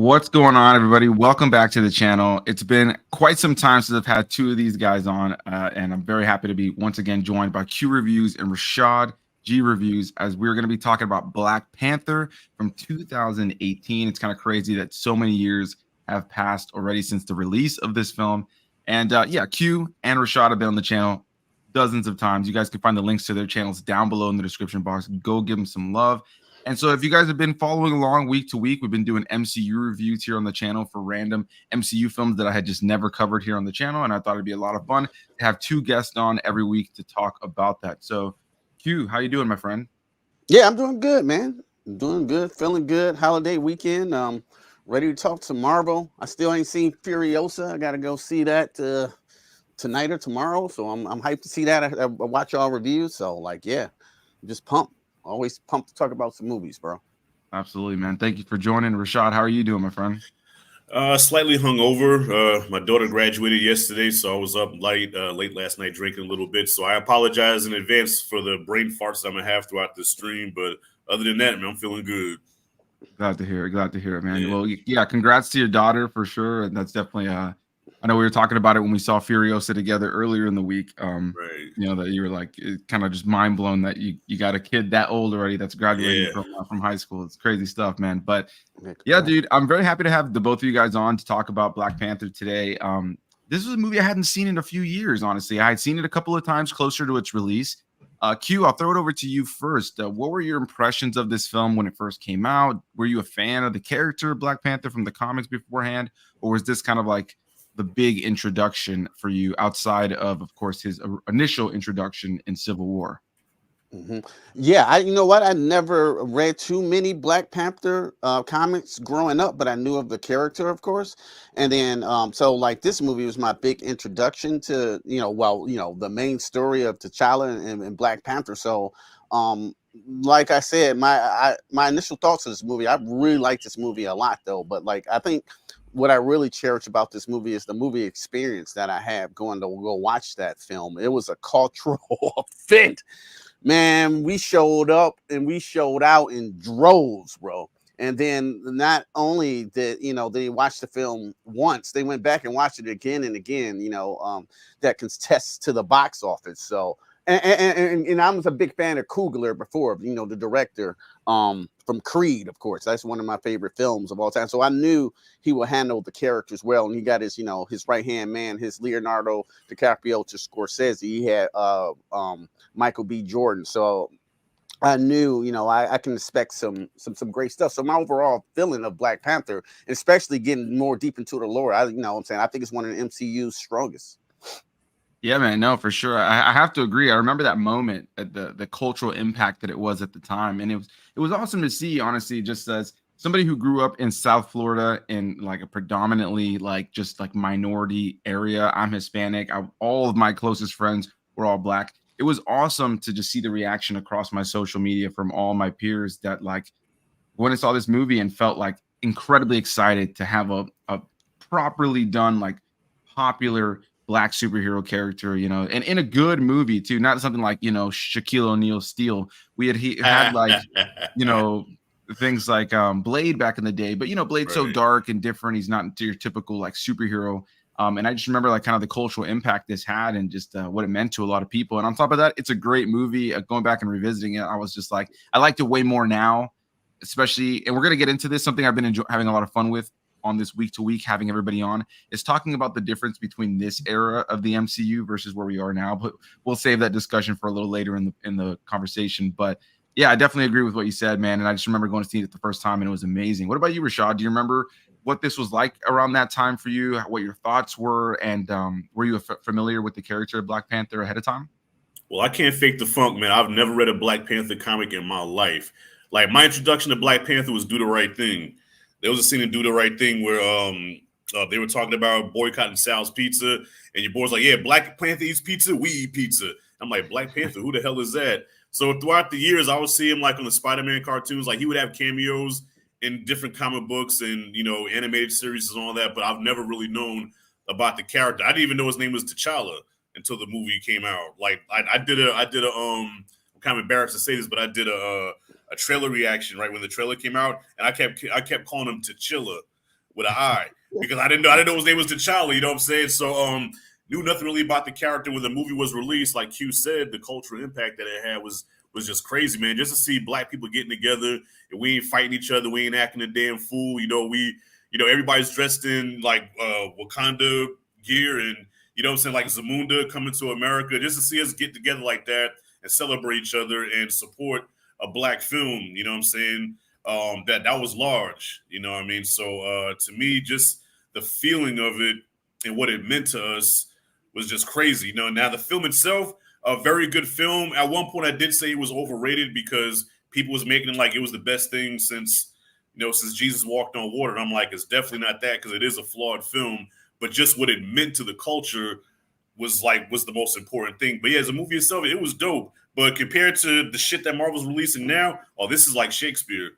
What's going on, everybody? Welcome back to the channel. It's been quite some time since I've had two of these guys on, and I'm very happy to be once again joined by Q Reviews and Rashad G Reviews, as we're going to be talking about Black Panther from 2018. It's kind of crazy that so many years have passed already since the release of this film. And yeah, Q and Rashad have been on the channel dozens of times. You guys can find the links to their channels down below in the description box. Go give them some love. And so if you guys have been following along week to week, we've been doing MCU reviews here on the channel for random MCU films that I had just never covered here on the channel. And I thought it'd be a lot of fun to have two guests on every week to talk about that. So Q, how you doing, my friend? Yeah, I'm doing good, man. I'm doing good, feeling good. Holiday weekend. Ready to talk to Marvel. I still ain't seen Furiosa. I gotta go see that tonight or tomorrow. So I'm hyped to see that. I watch all reviews. So yeah, I'm just pumped. Always pumped to talk about some movies, bro. Absolutely, man. Thank you for joining. Rashad, how are you doing, my friend? Slightly hungover. My daughter graduated yesterday, so I was up late last night drinking a little bit. So I apologize in advance for the brain farts I'm gonna have throughout the stream. But other than that, man, I'm feeling good. Glad to hear it. Glad to hear it, man. Yeah. Well, yeah, congrats to your daughter for sure. And that's definitely I know we were talking about it when we saw Furiosa together earlier in the week. Right. You know, that you were like kind of just mind blown that you got a kid that old already that's graduating from high school. It's crazy stuff, man. But yeah, dude, I'm very happy to have the both of you guys on to talk about Black Panther today. This was a movie I hadn't seen in a few years, honestly. I had seen it a couple of times closer to its release. Q, I'll throw it over to you first. What were your impressions of this film when it first came out? Were you a fan of the character Black Panther from the comics beforehand, or was this kind of like the big introduction for you outside of course, his initial introduction in Civil War? Yeah, you know what? I never read too many Black Panther comics growing up, but I knew of the character, of course. And then, so this movie was my big introduction to, the main story of T'Challa and Black Panther. So, like I said, my initial thoughts of this movie, I really like this movie a lot, though. But I think what I really cherish about this movie is the movie experience that I have going to go watch that film. It was a cultural event. Man, we showed up and we showed out in droves, bro. And then not only did they watched the film once, they went back and watched it again and again. That contests to the box office. So and I was a big fan of Coogler before, the director from Creed, of course. That's one of my favorite films of all time. So I knew he would handle the characters well, and he got his his right hand man, his Leonardo DiCaprio to Scorsese. He had Michael B. Jordan. So I knew, I can expect some great stuff. So my overall feeling of Black Panther, especially getting more deep into the lore, I think it's one of the MCU's strongest. Yeah, man, no, for sure. I have to agree. I remember that moment at the cultural impact that it was at the time, and it was awesome to see, honestly, just as somebody who grew up in South Florida in a predominantly minority area. I'm Hispanic. All of my closest friends were all Black. It was awesome to just see the reaction across my social media from all my peers that when I saw this movie and felt incredibly excited to have a properly done popular Black superhero character, and in a good movie too, not something like Shaquille O'Neal Steel. He had things like Blade back in the day, but Blade's so dark and different. He's not your typical superhero. And I just remember kind of the cultural impact this had and just what it meant to a lot of people. And on top of that, it's a great movie. Going back and revisiting it, I was just I liked it way more now, especially, and we're gonna get into this. Something I've been having a lot of fun with on this week to week, having everybody on, is talking about the difference between this era of the MCU versus where we are now. But we'll save that discussion for a little later in the conversation. But yeah, I definitely agree with what you said, man. And I just remember going to see it the first time, and it was amazing. What about you, Rashad? Do you remember what this was like around that time for you? What your thoughts were, and were you familiar with the character of Black Panther ahead of time? Well, I can't fake the funk, man. I've never read a Black Panther comic in my life. My introduction to Black Panther was Do the Right Thing. There was a scene in Do the Right Thing where they were talking about boycotting Sal's Pizza, and your boy's like, yeah, Black Panther eats pizza, we eat pizza. I'm like, Black Panther, who the hell is that? So throughout the years, I would see him on the Spider-Man cartoons. He would have cameos in different comic books and, animated series and all that, but I've never really known about the character. I didn't even know his name was T'Challa until the movie came out. I did a I'm kind of embarrassed to say this, but I did a trailer reaction right when the trailer came out, and I kept calling him T'Challa with an I because I didn't know his name was T'Challa. You know what I'm saying? So knew nothing really about the character when the movie was released. Like Q said, the cultural impact that it had was just crazy, man. Just to see black people getting together and we ain't fighting each other, we ain't acting a damn fool. Everybody's dressed in like Wakanda gear and you know what I'm saying, like Zamunda coming to America. Just to see us get together like that and celebrate each other and support a black film, you know what I'm saying? That was large, you know what I mean? So to me, just the feeling of it and what it meant to us was just crazy. Now the film itself, a very good film. At one point I did say it was overrated because people was making it like it was the best thing since Jesus walked on water. And I'm like, it's definitely not that because it is a flawed film, but just what it meant to the culture was the most important thing. But yeah, as a movie itself, it was dope. But compared to the shit that Marvel's releasing now, this is like Shakespeare.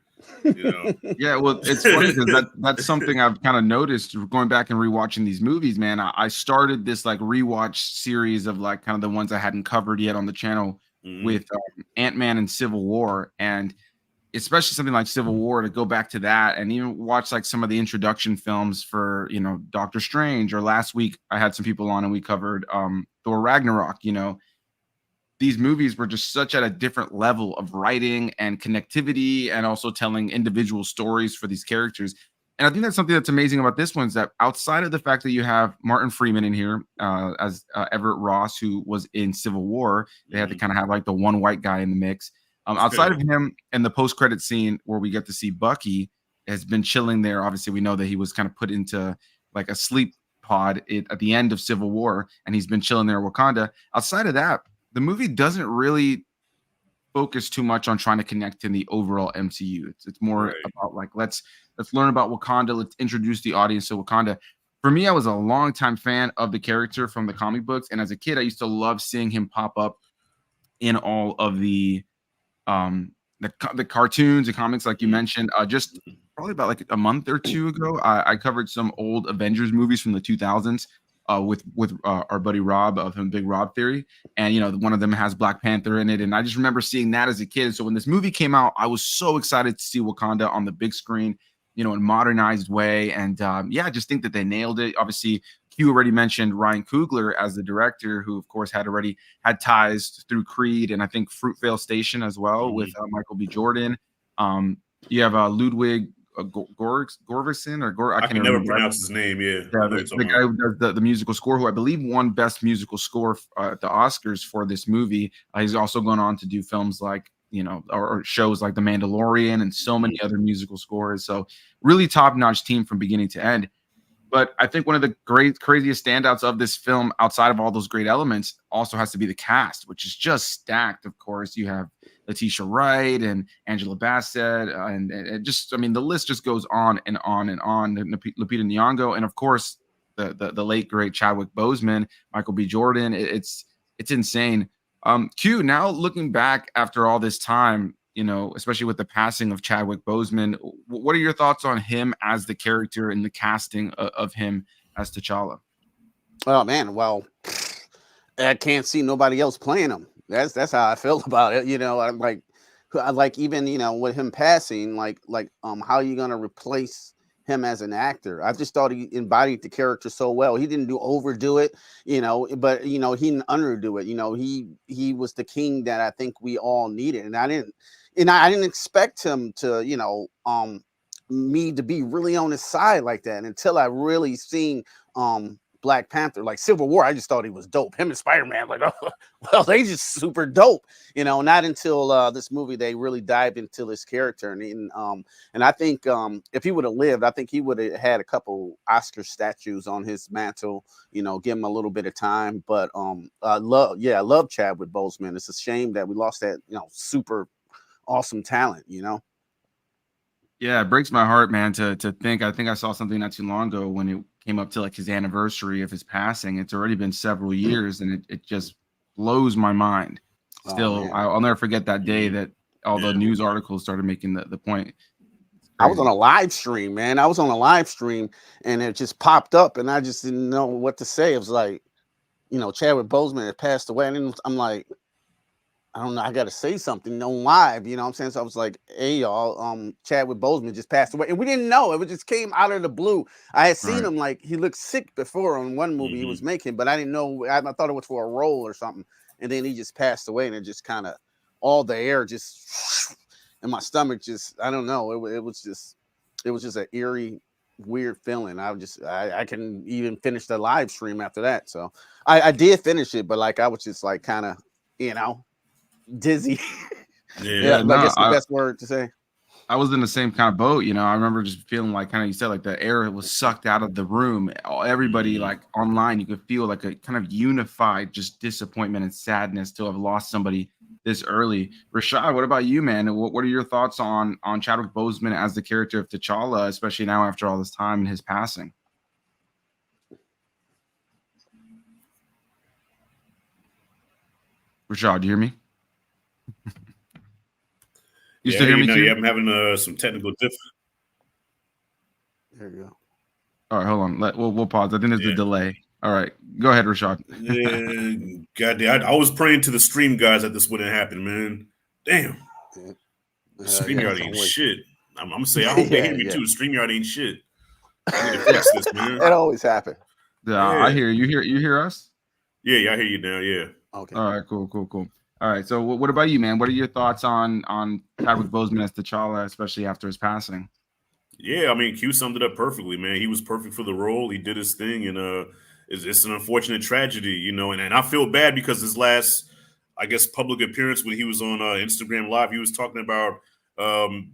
Yeah, well, it's funny because that's something I've kind of noticed going back and rewatching these movies, man. I started this like rewatch series of like kind of the ones I hadn't covered yet on the channel with Ant-Man and Civil War, and especially something like Civil War, to go back to that and even watch like some of the introduction films for Doctor Strange, or last week I had some people on and we covered Thor Ragnarok. These movies were just such at a different level of writing and connectivity and also telling individual stories for these characters. And I think that's something that's amazing about this one, is that outside of the fact that you have Martin Freeman in here as Everett Ross, who was in Civil War, they had to kind of have like the one white guy in the mix. Outside of him and the post-credit scene where we get to see Bucky has been chilling there. Obviously, we know that he was kind of put into like a sleep pod at the end of Civil War, and he's been chilling there in Wakanda. Outside of that, the movie doesn't really focus too much on trying to connect in the overall MCU. It's more about like, let's learn about Wakanda. Let's introduce the audience to Wakanda. For me, I was a longtime fan of the character from the comic books. And as a kid, I used to love seeing him pop up in all of the cartoons and comics, like you mentioned. Just probably about like a month or two ago, I covered some old Avengers movies from the 2000s. With our buddy Rob of Big Rob Theory, and one of them has Black Panther in it, and I just remember seeing that as a kid. So when this movie came out, I was so excited to see Wakanda on the big screen, in a modernized way, and I just think that they nailed it. Obviously, Q already mentioned Ryan Coogler as the director, who of course had already had ties through Creed and I think Fruitvale Station as well with Michael B. Jordan. You have Ludwig Gorvison I can never pronounce his name. Yeah, the guy who does the musical score, who I believe won Best Musical Score at the Oscars for this movie. He's also gone on to do films like or shows like The Mandalorian and so many other musical scores. So really top-notch team from beginning to end. But I think one of the craziest standouts of this film, outside of all those great elements, also has to be the cast, which is just stacked. Of course, you have Letitia Wright and Angela Bassett, and the list just goes on and on and on. Lupita Nyong'o, and of course the late great Chadwick Boseman, Michael B. Jordan. It's insane. Q, now looking back after all this time, especially with the passing of Chadwick Boseman, what are your thoughts on him as the character and the casting of him as T'Challa? Oh man, well, I can't see nobody else playing him. That's how I feel about it. I like even with him passing, how are you gonna replace him as an actor? I just thought he embodied the character so well. He didn't overdo it, but he didn't underdo it. He was the king that I think we all needed, and I didn't expect him to me to be really on his side like that until I really seen Black Panther. Like Civil War, I just thought he was dope. Him and Spider-Man, well, they just super dope. Not until this movie they really dived into this character, and I think if he would have lived, I think he would have had a couple Oscar statues on his mantle. Give him a little bit of time. But I love Chadwick Boseman. It's a shame that we lost that super awesome talent. Yeah, it breaks my heart, man, to think. I think I saw something not too long ago when it came up to like his anniversary of his passing. It's already been several years, and it just blows my mind. Still, I'll never forget that day that all the news articles started making the point. I was on a live stream, man. I was on a live stream, and it just popped up, and I just didn't know what to say. It was like, Chadwick Boseman had passed away, and I'm like, I don't know, I gotta say something on live, you know what I'm saying? So I was like, hey y'all, Chadwick Boseman just passed away. And we didn't know, it just came out of the blue. I had seen Right. him, like, he looked sick before on one movie he was making, but I didn't know, I thought it was for a role or something. And then he just passed away, and it just kind of, all the air just, and my stomach just, I don't know, it was just an eerie, weird feeling. I couldn't even finish the live stream after that. So I did finish it, but like I was just like kind of, you know, dizzy. Yeah, I guess the best word to say. I was in the same kind of boat, you know. I remember just feeling like, kind of, you said, like the air was sucked out of the room. Everybody, like online, you could feel like a kind of unified just disappointment and sadness to have lost somebody this early. Rashad, what about you, man? What are your thoughts on Chadwick Boseman as the character of T'Challa, especially now after all this time and his passing? Rashad, do you hear me? You still hear me too? Yeah, I'm having some technical difficulties. There you go. All right, hold on. We'll pause. I think there's a delay. All right, go ahead, Rashad. Yeah, goddamn. I was praying to the stream guys that this wouldn't happen, man. Damn. Streamyard ain't shit. I'm gonna say I hope they hear me too. Streamyard ain't shit. I need to fix this, man. It always happens. Yeah, I hear you. You hear us? Yeah, I hear you now. Yeah. Okay. All right, cool. All right, so what about you, man? What are your thoughts on Chadwick Boseman as T'Challa, especially after his passing? Yeah, I mean, Q summed it up perfectly, man. He was perfect for the role. He did his thing, and it's an unfortunate tragedy, you know. And I feel bad because his last, I guess, public appearance when he was on Instagram Live, he was talking about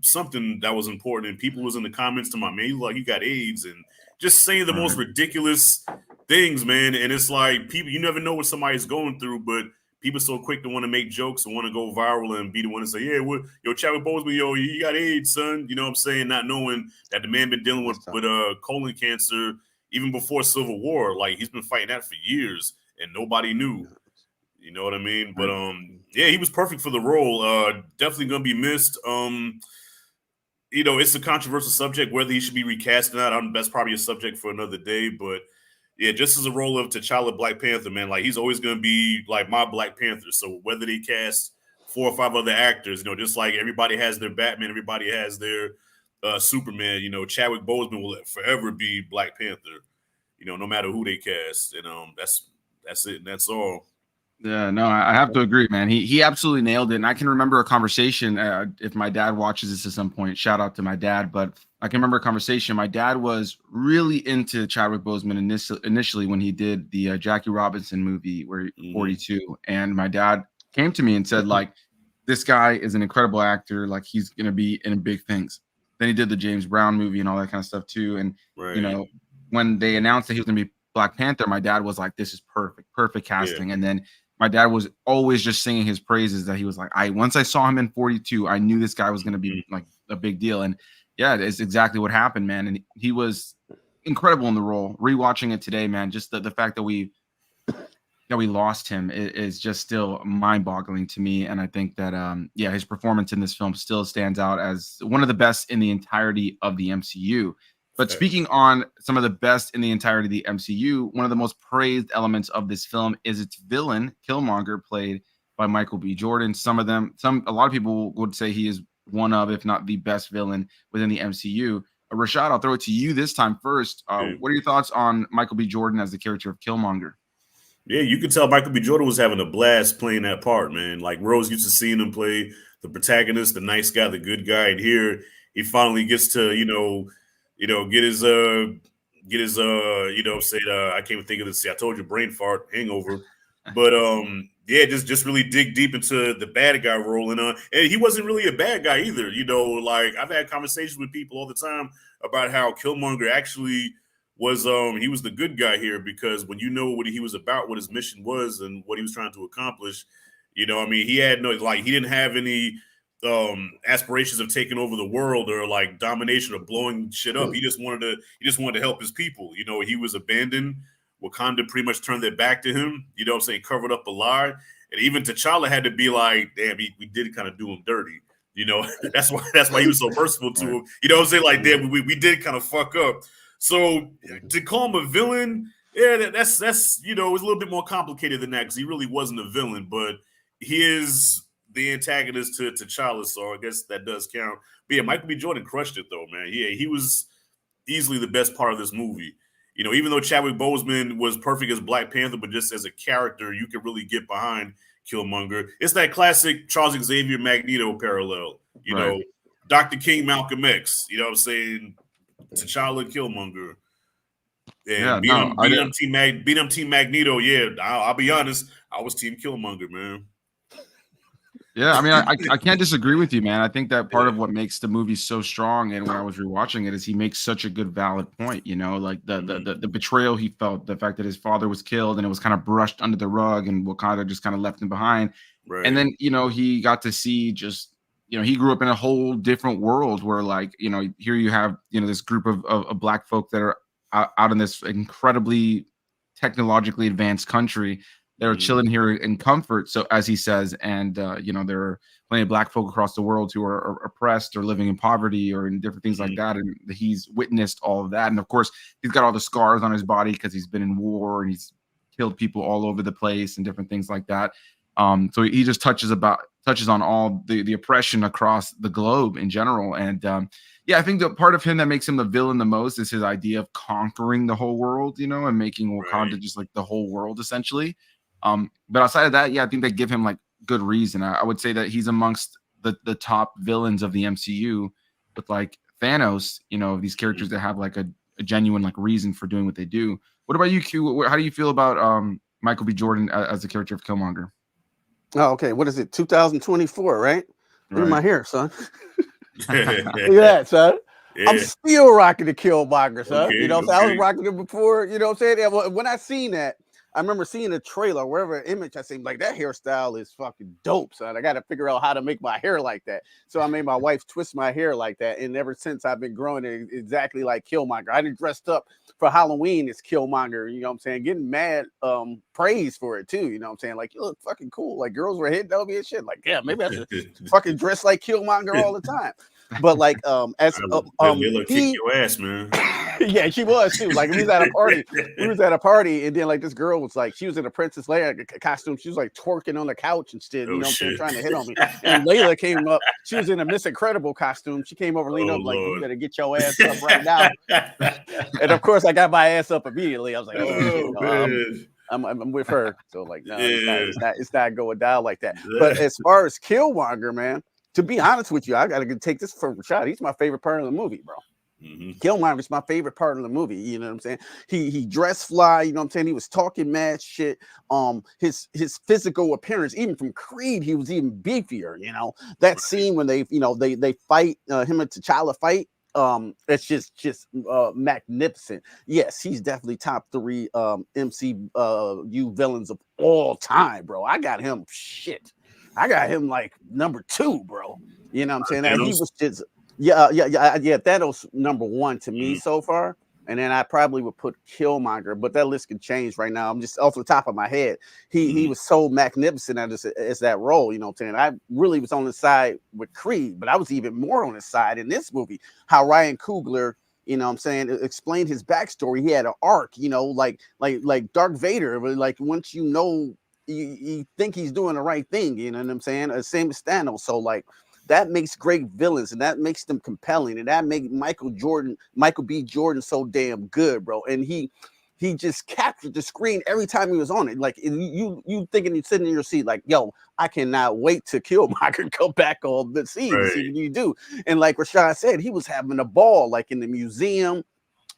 something that was important, and people was in the comments to my man, like, you got AIDS, and just saying the most ridiculous things, man. And it's like, people, you never know what somebody's going through, but people so quick to want to make jokes and want to go viral and be the one to say, yeah, yo, Chadwick Boseman, yo, you got AIDS, son. You know what I'm saying? Not knowing that the man been dealing with colon cancer even before Civil War. Like, he's been fighting that for years, and nobody knew. You know what I mean? But yeah, he was perfect for the role. Definitely gonna be missed. You know, it's a controversial subject whether he should be recast or not. That's probably a subject for another day, but yeah, just as a role of T'Challa Black Panther, man, like, he's always going to be like my Black Panther. So whether they cast 4 or 5 other actors, you know, just like everybody has their Batman, everybody has their Superman, you know, Chadwick Boseman will forever be Black Panther, you know, no matter who they cast. And that's it. And that's all. Yeah, no, I have to agree, man. He absolutely nailed it. And I can remember a conversation, if my dad watches this at some point, shout out to my dad, but I can remember a conversation. My dad was really into Chadwick Boseman initially when he did the Jackie Robinson movie, where 42. And my dad came to me and said, like, this guy is an incredible actor. Like, he's going to be in big things. Then he did the James Brown movie and all that kind of stuff too. And, you know, when they announced that he was going to be Black Panther, my dad was like, this is perfect casting. And then my dad was always just singing his praises, that he was like, once I saw him in 42, I knew this guy was going to be like a big deal. And yeah, it's exactly what happened, man. And he was incredible in the role. Rewatching it today, man, just the fact that we lost him is just still mind-boggling to me. And I think that yeah, his performance in this film still stands out as one of the best in the entirety of the MCU. But speaking on some of the best in the entirety of the MCU, one of the most praised elements of this film is its villain, Killmonger, played by Michael B. Jordan. A lot of people would say he is one of, if not the best villain within the MCU. Rashad, I'll throw it to you this time first. What are your thoughts on Michael B. Jordan as the character of Killmonger? Yeah, you could tell Michael B. Jordan was having a blast playing that part, man. Like, Rose used to seeing him play the protagonist, the nice guy, the good guy, and here he finally gets to, get his say I can't even think of this. I told you, brain fart, hangover. But yeah, just really dig deep into the bad guy role, and he wasn't really a bad guy either. You know, like, I've had conversations with people all the time about how Killmonger actually was he was the good guy here, because when you know what he was about, what his mission was, and what he was trying to accomplish, you know, I mean, he didn't have any aspirations of taking over the world or like domination or blowing shit up. He just wanted to help his people. You know, he was abandoned. Wakanda pretty much turned their back to him, you know what I'm saying, covered up a lie. And even T'Challa had to be like, damn, we did kind of do him dirty. You know, that's why he was so merciful to him. You know what I'm saying? Like, damn, we did kind of fuck up. So to call him a villain, yeah, that's it was a little bit more complicated than that, because he really wasn't a villain, but his the antagonist to T'Challa, so I guess that does count. But yeah, Michael B. Jordan crushed it though, man. Yeah, he was easily the best part of this movie. You know, even though Chadwick Boseman was perfect as Black Panther, but just as a character, you could really get behind Killmonger. It's that classic Charles Xavier Magneto parallel. You know, Dr. King, Malcolm X. You know what I'm saying? T'Challa, Killmonger. And beat him Team Magneto. Yeah, I'll be honest. I was Team Killmonger, man. Yeah, I mean, I can't disagree with you, man. I think that part of what makes the movie so strong, and when I was rewatching it, is he makes such a good, valid point. You know, like the betrayal he felt, the fact that his father was killed, and it was kind of brushed under the rug, and Wakanda just kind of left him behind. Right. And then, you know, he got to see just, you know, he grew up in a whole different world where, like, you know, here you have, you know, this group of Black folk that are out in this incredibly technologically advanced country. They're chilling here in comfort, so as he says, and you know, there are plenty of Black folk across the world who are oppressed or living in poverty or in different things like that, and he's witnessed all of that. And of course, he's got all the scars on his body because he's been in war and he's killed people all over the place and different things like that. So he just touches on all the oppression across the globe in general. And yeah, I think the part of him that makes him the villain the most is his idea of conquering the whole world, you know, and making Wakanda just like the whole world essentially. But outside of that, yeah, I think they give him like good reason. I would say that he's amongst the top villains of the MCU, with like Thanos, you know, these characters that have like a genuine like reason for doing what they do. What about you, Q? How do you feel about Michael B. Jordan as the character of Killmonger? Oh, okay. What is it? 2024, right? Look at my hair, son. Look at that, son. Yeah. I'm still rocking the Killmonger, son. Okay, you know what I'm saying? I was rocking it before, you know what I'm saying? When I seen that, I remember seeing a trailer, wherever image I seen, like, that hairstyle is fucking dope, son. I got to figure out how to make my hair like that. So I made my wife twist my hair like that. And ever since, I've been growing it exactly like Killmonger. I done dressed up for Halloween as Killmonger, you know what I'm saying? Getting mad praise for it too, you know what I'm saying? Like, you look fucking cool. Like, girls were hitting on me and shit. Like, yeah, maybe I should fucking dress like Killmonger all the time. But like, as kick your ass, man. Yeah, she was too. Like, we was at a party, and then like this girl was like, she was in a Princess Leia costume. She was like twerking on the couch and shit, you know what I'm saying, trying to hit on me. And Layla came up. She was in a Miss Incredible costume. She came over, leaned up, like, you better get your ass up right now. And of course, I got my ass up immediately. I was like, I'm with her. So like, no, it's not going down like that. But as far as Killmonger, man, to be honest with you, I gotta take this from Rashad. He's my favorite part of the movie, bro. Killmonger is my favorite part of the movie. You know what I'm saying? He dressed fly. You know what I'm saying? He was talking mad shit. His physical appearance, even from Creed, he was even beefier. You know that scene when they fight him and T'Challa fight. It's just magnificent. Yes, he's definitely top 3 MCU villains of all time, bro. I got him like number 2, bro. You know what I'm saying? And he was just yeah. Thanos number 1 to me so far, and then I probably would put Killmonger, but that list can change right now. I'm just off the top of my head. He was so magnificent as that role. You know what I'm saying? I really was on the side with Creed, but I was even more on his side in this movie. How Ryan Coogler, you know what I'm saying, explained his backstory. He had an arc, you know, like Darth Vader. But like, once you know, you think he's doing the right thing. You know what I'm saying? Same as Thanos. So like, that makes great villains, and that makes them compelling, and that makes Michael B. Jordan so damn good, bro. And he just captured the screen every time he was on it. Like, you thinking, you're sitting in your seat like, yo, I cannot wait to Killmonger come back on the scene. Right. See what you do. And like Rashad said, he was having a ball, like in the museum.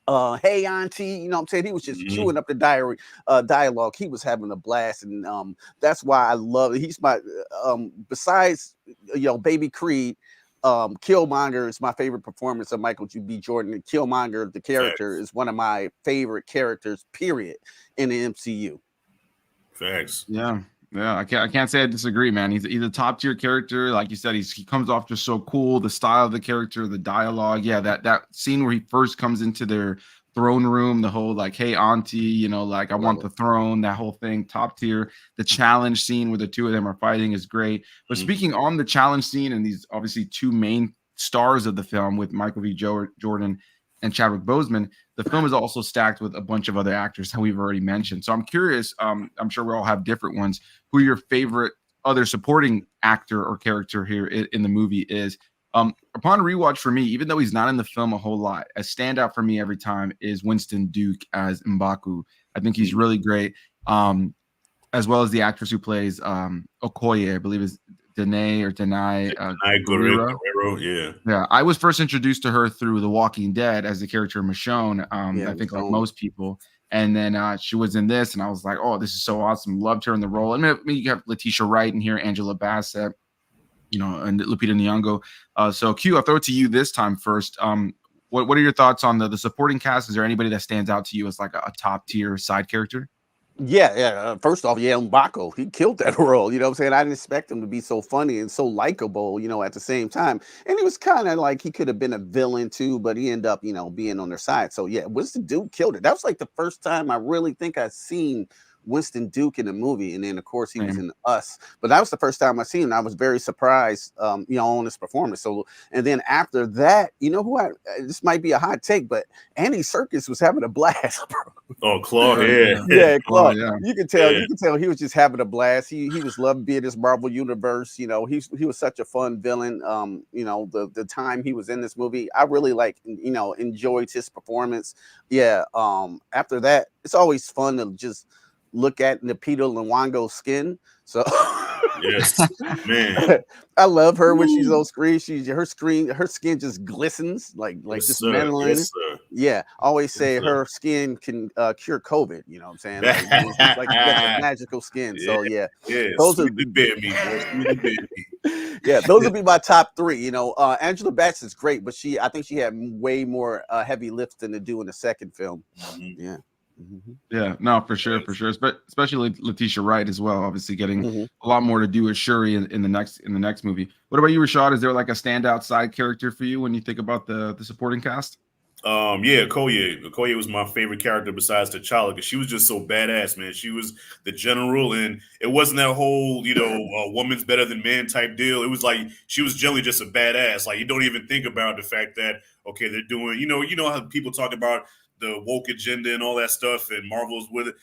Hey auntie, you know what I'm saying? He was just chewing up the dialogue. He was having a blast, and that's why I love it. He's my besides, you know, Baby Creed, Killmonger is my favorite performance of Michael B. Jordan. And Killmonger, the character, is one of my favorite characters, period, in the MCU. Facts. Yeah, I can't say I disagree, man. He's a top tier character. Like you said, he comes off just so cool. The style of the character, the dialogue. Yeah, that scene where he first comes into their throne room, the whole like, hey auntie, you know, like, I want the throne, that whole thing, top tier. The challenge scene where the two of them are fighting is great. But speaking on the challenge scene, and these obviously 2 main stars of the film with Michael B. Jordan and Chadwick Boseman, the film is also stacked with a bunch of other actors that we've already mentioned. So I'm curious, I'm sure we all have different ones. Who are your favorite other supporting actor or character here in the movie is upon rewatch for me, even though he's not in the film a whole lot, a standout for me every time is Winston Duke as M'Baku. I think he's really great. As well as the actress who plays Okoye, I believe is Danae Guerrero. Yeah. I was first introduced to her through The Walking Dead as the character Michonne. I think like most people. And then she was in this, and I was like, "Oh, this is so awesome!" Loved her in the role. And I mean, you have Letitia Wright in here, Angela Bassett, and Lupita Nyong'o. So Q, I'll throw it to you this time first. What are your thoughts on the supporting cast? Is there anybody that stands out to you as like a top tier side character? Yeah. First off, M'Baku, he killed that role. You know what I'm saying? I didn't expect him to be so funny and so likable, at the same time. And he was kind of like he could have been a villain too, but he ended up, being on their side. So yeah, Winston Duke killed it. That was like the first time I really think I've seen Winston Duke in the movie, and then of course he was in Us, but that was the first time I seen him. I was very surprised, on his performance. So, and then after that, this might be a hot take, but Andy Serkis was having a blast, bro. Oh, Claude, yeah, Claude. You can tell he was just having a blast. He was loving being in this Marvel universe. He was such a fun villain. The time he was in this movie, I really enjoyed his performance. Yeah. After that, it's always fun to just look at Lupita Nyong'o's skin. So yes, man, I love her when she's on screen. Her skin just glistens like this melanin. Yeah, always say her skin can cure COVID. You know what I'm saying? It's like a magical skin. So yeah, those are those would be my top three. Angela Bassett's great, but I think she had way more heavy lifting to do in the second film. Yeah. Yeah, no, for sure. But especially Letitia Wright as well, obviously getting a lot more to do with Shuri in the next movie. What about you, Rashad? Is there like a standout side character for you when you think about the supporting cast? Okoye. Okoye was my favorite character besides T'Challa because she was just so badass, man. She was the general, and it wasn't that whole, woman's better than man type deal. It was like she was generally just a badass. Like you don't even think about the fact that they're doing, you know how people talk about the woke agenda and all that stuff, and Marvel's with it.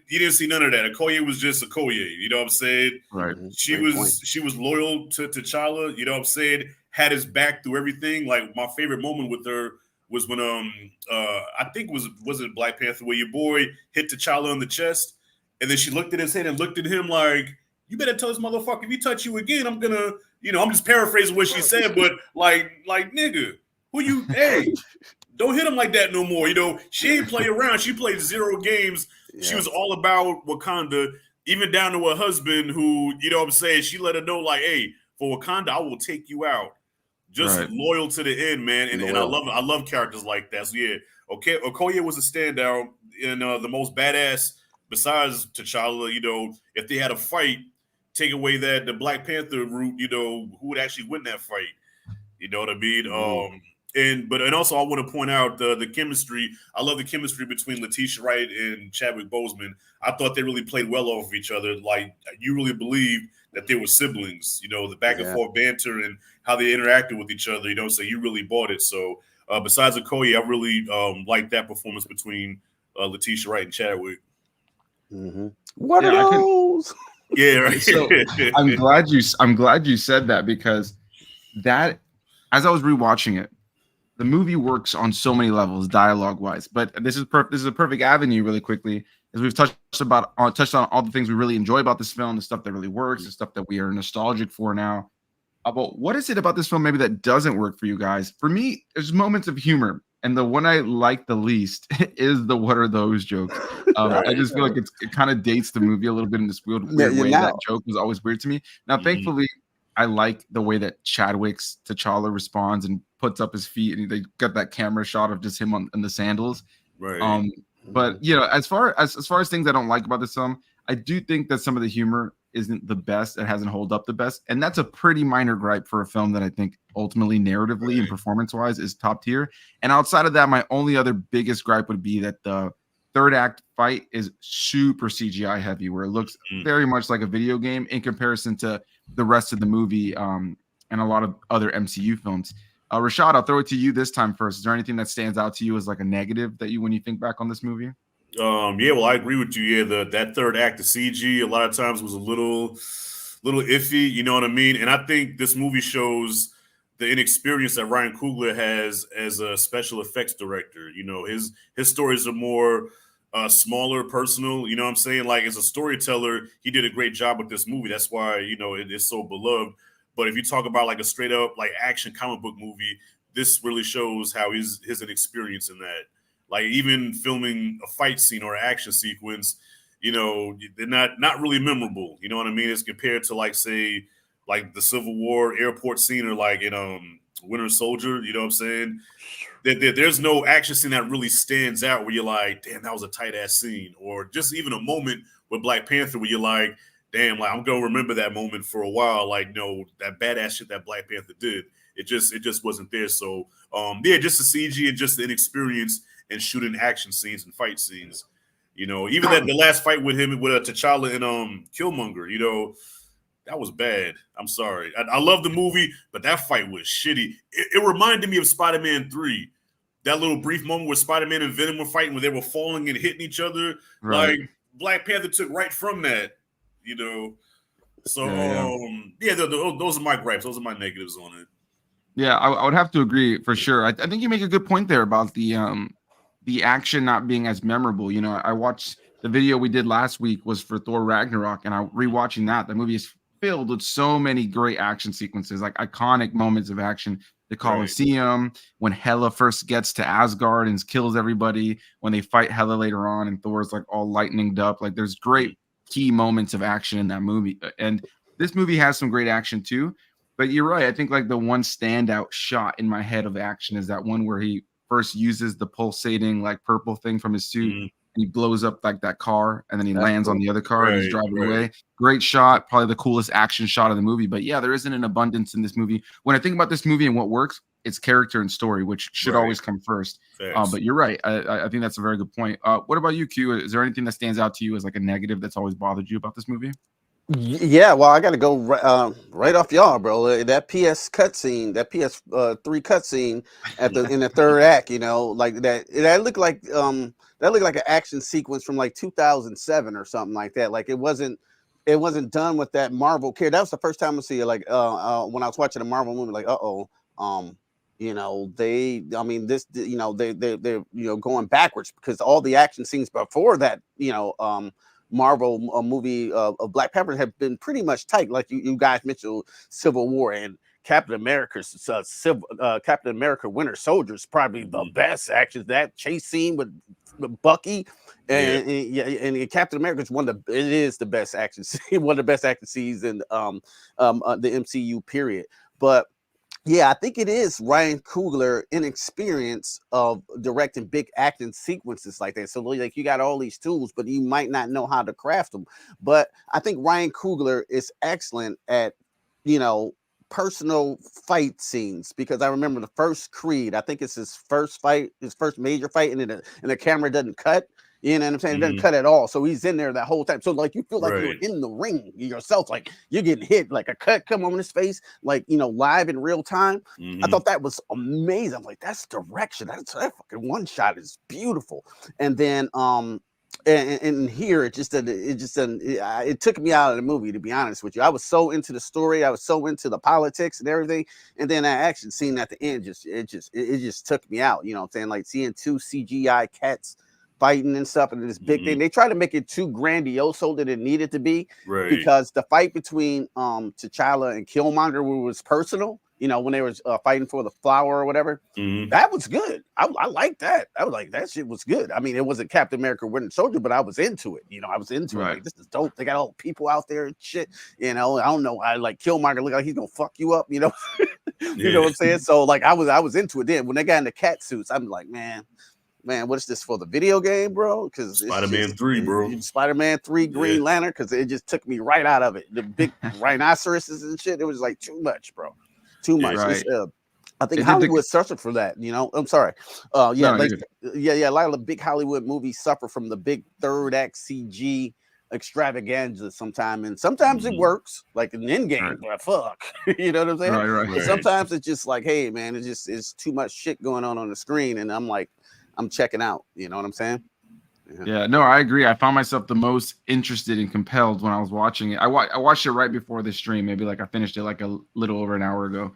You didn't see none of that. Okoye was just Okoye. You know what I'm saying? Right. She was loyal to T'Challa. You know what I'm saying? Had his back through everything. Like my favorite moment with her was when I think was it Black Panther where your boy hit T'Challa on the chest, and then she looked at his head and looked at him like, "You better tell this motherfucker if he touch you again, I'm gonna." I'm just paraphrasing what she said, but like nigga, who you? Hey. Don't hit him like that no more. She ain't play around. She played 0 games. Yeah. She was all about Wakanda, even down to her husband who, she let her know like, hey, for Wakanda, I will take you out. Just loyal to the end, man. And I love characters like that. So yeah, Okoye was a standout and the most badass besides T'Challa. If they had a fight, take away the Black Panther route, who would actually win that fight? You know what I mean? And also I want to point out the chemistry. I love the chemistry between Letitia Wright and Chadwick Boseman. I thought they really played well off of each other. Like you really believed that they were siblings. The back and forth banter and how they interacted with each other. So you really bought it. So besides Okoye, I really liked that performance between Letitia Wright and Chadwick. What are those? Yeah, right. So I'm glad you said that because that as I was rewatching it. The movie works on so many levels, dialogue-wise, but this is a perfect avenue. Really quickly, as we've touched on all the things we really enjoy about this film, the stuff that really works, the stuff that we are nostalgic for now. But what is it about this film maybe that doesn't work for you guys? For me, there's moments of humor, and the one I like the least is the "What are those" jokes. I just feel like it kind of dates the movie a little bit in this weird way. That joke was always weird to me. Now, thankfully, I like the way that Chadwick's T'Challa responds and puts up his feet, and they got that camera shot of just him in the sandals. Right. But as far as things I don't like about this film, I do think that some of the humor isn't the best. It hasn't held up the best, and that's a pretty minor gripe for a film that I think ultimately, narratively and performance-wise, is top tier. And outside of that, my only other biggest gripe would be that the third act fight is super CGI heavy, where it looks very much like a video game in comparison to the rest of the movie and a lot of other MCU films. Rashad, I'll throw it to you this time first. Is there anything that stands out to you as like a negative that when you think back on this movie? Yeah, well, I agree with you. Yeah, that third act of CG a lot of times was a little little iffy. You know what I mean? And I think this movie shows the inexperience that Ryan Coogler has as a special effects director. You know, his stories are more smaller, personal. You know what I'm saying? Like as a storyteller, he did a great job with this movie. That's why, you know, it is so beloved. But if you talk about like a straight up like action comic book movie, this really shows how his inexperience in that. Like even filming a fight scene or an action sequence, you know, they're not really memorable. You know what I mean? As compared to like say like the Civil War airport scene or like in Winter Soldier. You know what I'm saying? There's no action scene that really stands out where you're like, damn, that was a tight ass scene, or just even a moment with Black Panther where you're like, damn, like I'm gonna remember that moment for a while. Like, no, that badass shit that Black Panther did, it just wasn't there. So, yeah, just the CG and just the inexperience in shooting action scenes and fight scenes. You know, even that the last fight with him with T'Challa and Killmonger, you know, that was bad. I'm sorry. I love the movie, but that fight was shitty. It reminded me of Spider-Man 3. That little brief moment where Spider-Man and Venom were fighting, where they were falling and hitting each other. Right. Like Black Panther took right from that, you know. So those are my gripes. Those are my negatives on it. Yeah, I would have to agree for sure. I think you make a good point there about the action not being as memorable. You know, I watched the video we did last week was for Thor Ragnarok, and I rewatching that. The movie is filled with so many great action sequences, like iconic moments of action. The Colosseum, when Hela first gets to Asgard and kills everybody, when they fight Hela later on, and Thor's like all lightninged up. Like there's great key moments of action in that movie, and this movie has some great action too. But you're right. I think like the one standout shot in my head of action is that one where he first uses the pulsating like purple thing from his suit. And he blows up like that car, and then he lands on the other car and he's driving away. Great shot, probably the coolest action shot of the movie. But yeah, there isn't an abundance in this movie. When I think about this movie and what works, it's character and story, which should always come first. But you're right. I think that's a very good point. What about you, Q? Is there anything that stands out to you as like a negative that's always bothered you about this movie? Yeah, well, I got to go right off y'all, bro. That PS cutscene, that PS3 cutscene in the third act, you know, like that looked like an action sequence from like 2007 or something like that. Like it wasn't done with that Marvel care. That was the first time I see it. Like when I was watching a Marvel movie, like you know, they're going backwards because all the action scenes before that, you know, Marvel movie of Black Panther have been pretty much tight. Like you guys mentioned Civil War and Captain America's Captain America Winter Soldier is probably the best action. That chase scene with Bucky and Captain America is it is the best action scene, one of the best action scenes in the MCU period. But yeah, I think it is Ryan Coogler inexperience of directing big action sequences like that. So like you got all these tools, but you might not know how to craft them. But I think Ryan Coogler is excellent at, you know, personal fight scenes, because I remember the first Creed, I think it's his first major fight, and the camera doesn't cut. You know what I'm saying? It doesn't cut at all. So he's in there that whole time. So like you feel like you're in the ring yourself, like you're getting hit, like a cut come on his face, like, you know, live in real time. I thought that was amazing. I'm like, that's direction. That fucking one shot is beautiful. And then and here it took me out of the movie, to be honest with you. I was so into the story, I was so into the politics and everything, and then that action scene at the end just took me out. You know what I'm saying? Like seeing two CGI cats fighting and stuff, and this big thing. They try to make it too grandiose than it needed to be, because the fight between T'Challa and Killmonger was personal. You know, when they were fighting for the flower or whatever, that was good. I like that. I was like, that shit was good. I mean, it wasn't Captain America Winter Soldier, but I was into it. You know, I was into it. Like, this is dope. They got all the people out there and shit. You know, I don't know. I like Killmonger look like he's gonna fuck you up. You know, you know what I'm saying? So like, I was into it then. When they got in the cat suits, I'm like, man, what is this for, the video game, bro? Because Spider-Man 3, bro. Spider-Man 3, Green Lantern, because it just took me right out of it. The big rhinoceroses and shit, it was like too much, bro. Too much. I think Hollywood suffered for that, you know. I'm sorry. A lot of the big Hollywood movies suffer from the big third act CG extravaganza sometimes, and sometimes it works, like in Endgame, but fuck. You know what I'm saying? Right. Sometimes it's just like, hey man, it's too much shit going on the screen, and I'm like, I'm checking out. You know what I'm saying? Yeah, no, I agree. I found myself the most interested and compelled when I was watching it. I watched it right before the stream. Maybe like I finished it like a little over an hour ago,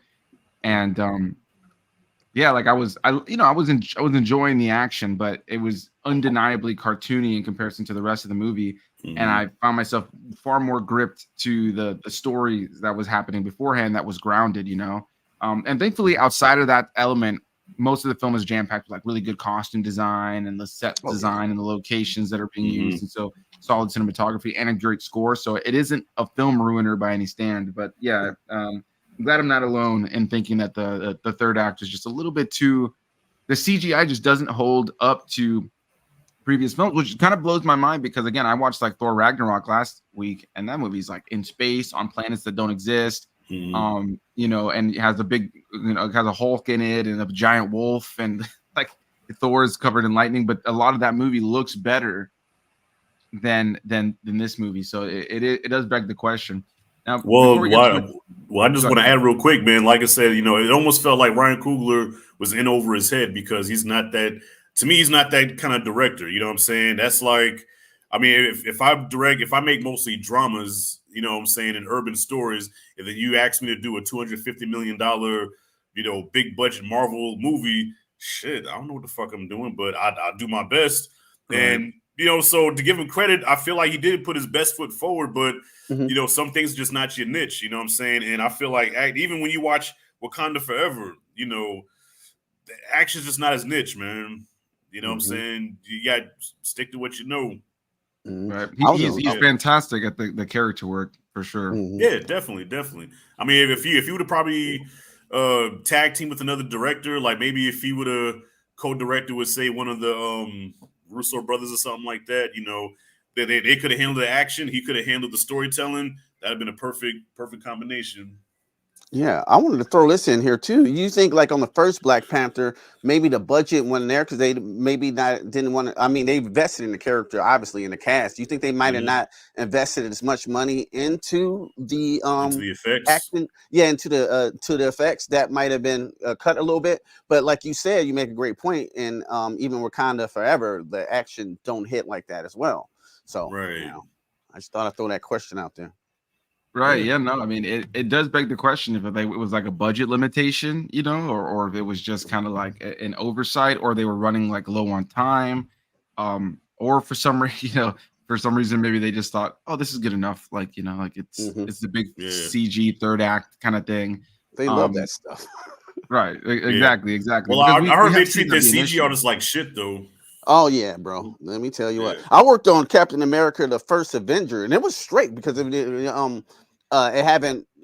and yeah, like I was enjoying the action, but it was undeniably cartoony in comparison to the rest of the movie. And I found myself far more gripped to the story that was happening beforehand that was grounded, and thankfully outside of that element, most of the film is jam-packed with like really good costume design and the set design and the locations that are being used, and so solid cinematography and a great score. So it isn't a film ruiner by any stand, but yeah, I'm glad I'm not alone in thinking that the third act is just a little bit too. The CGI just doesn't hold up to previous films, which kind of blows my mind because again, I watched like Thor Ragnarok last week, and that movie's like in space on planets that don't exist. And it has a big, it has a Hulk in it and a giant wolf, and like Thor is covered in lightning, but a lot of that movie looks better than this movie. So it does beg the question. Now, I just want to add real quick, man. Like I said, it almost felt like Ryan Coogler was in over his head because he's not that. To me, he's not that kind of director. You know what I'm saying? That's like, I mean, if I make mostly dramas, you know what I'm saying, in urban stories, and then you ask me to do a $250 million, big budget Marvel movie, shit, I don't know what the fuck I'm doing, but I do my best. Right. And, so to give him credit, I feel like he did put his best foot forward, but, some things are just not your niche, you know what I'm saying? And I feel like even when you watch Wakanda Forever, the action's just not his niche, man. You know what I'm saying? You got to stick to what you know. Right. He's fantastic at the character work for sure. Yeah, definitely. I mean, if you would have probably tag team with another director, like maybe if he would have co-directed with say one of the Russo brothers or something like that, they could have handled the action, he could have handled the storytelling. That'd have been a perfect combination. Yeah, I wanted to throw this in here too. You think like on the first Black Panther, maybe the budget wasn't there because they maybe didn't want to. I mean, they invested in the character, obviously in the cast. You think they might have not invested as much money into the effects, acting? Yeah, into the effects that might have been cut a little bit. But like you said, you make a great point. And even Wakanda Forever, the action don't hit like that as well. So right. I just thought I'd throw that question out there. Right. Yeah. No, I mean, it does beg the question if it was like a budget limitation, or if it was just kind of like an oversight, or they were running like low on time, or for some reason, maybe they just thought, oh, this is good enough. Like, like it's the big CG third act kind of thing. They love that stuff. Right. Exactly. Well, I heard they treat their CG artists like shit though. Oh yeah, bro. Let me tell you what. I worked on Captain America: The First Avenger, and it was straight because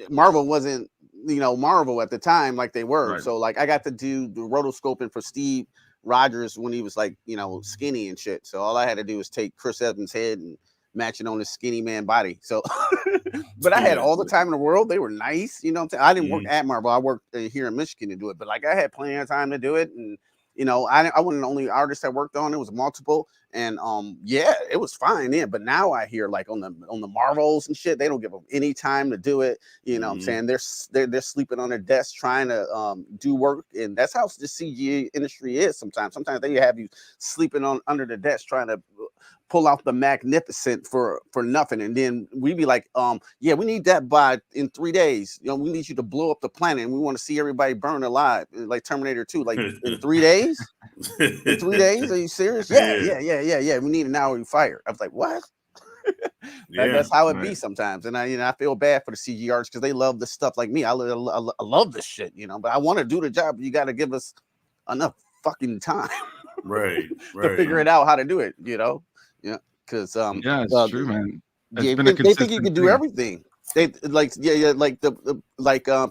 Marvel wasn't Marvel at the time like they were. Right. So like I got to do the rotoscoping for Steve Rogers when he was like skinny and shit. So all I had to do was take Chris Evans' head and match it on his skinny man body. So, but I had all the time in the world. They were nice, what I'm saying. I didn't work at Marvel. I worked here in Michigan to do it, but like I had plenty of time to do it and. I wasn't the only artist I worked on. It was multiple, and it was fine then. But now I hear like on the Marvels and shit, they don't give them any time to do it. What I'm saying? They're sleeping on their desks trying to do work, and that's how the CG industry is. Sometimes they have you sleeping under the desk trying to pull out the magnificent for nothing, and then we be like, we need that by in 3 days. We need you to blow up the planet, and we want to see everybody burn alive, like Terminator 2. Like in 3 days? In 3 days? Are you serious? Yeah. We need an hour to fire. I was like, what? That's how it be sometimes, and I feel bad for the CG artists because they love this stuff like me. I love this shit, but I want to do the job. But you got to give us enough fucking time, right, to figure it out how to do it, Yeah, because it's true, man. They think you can do everything. They like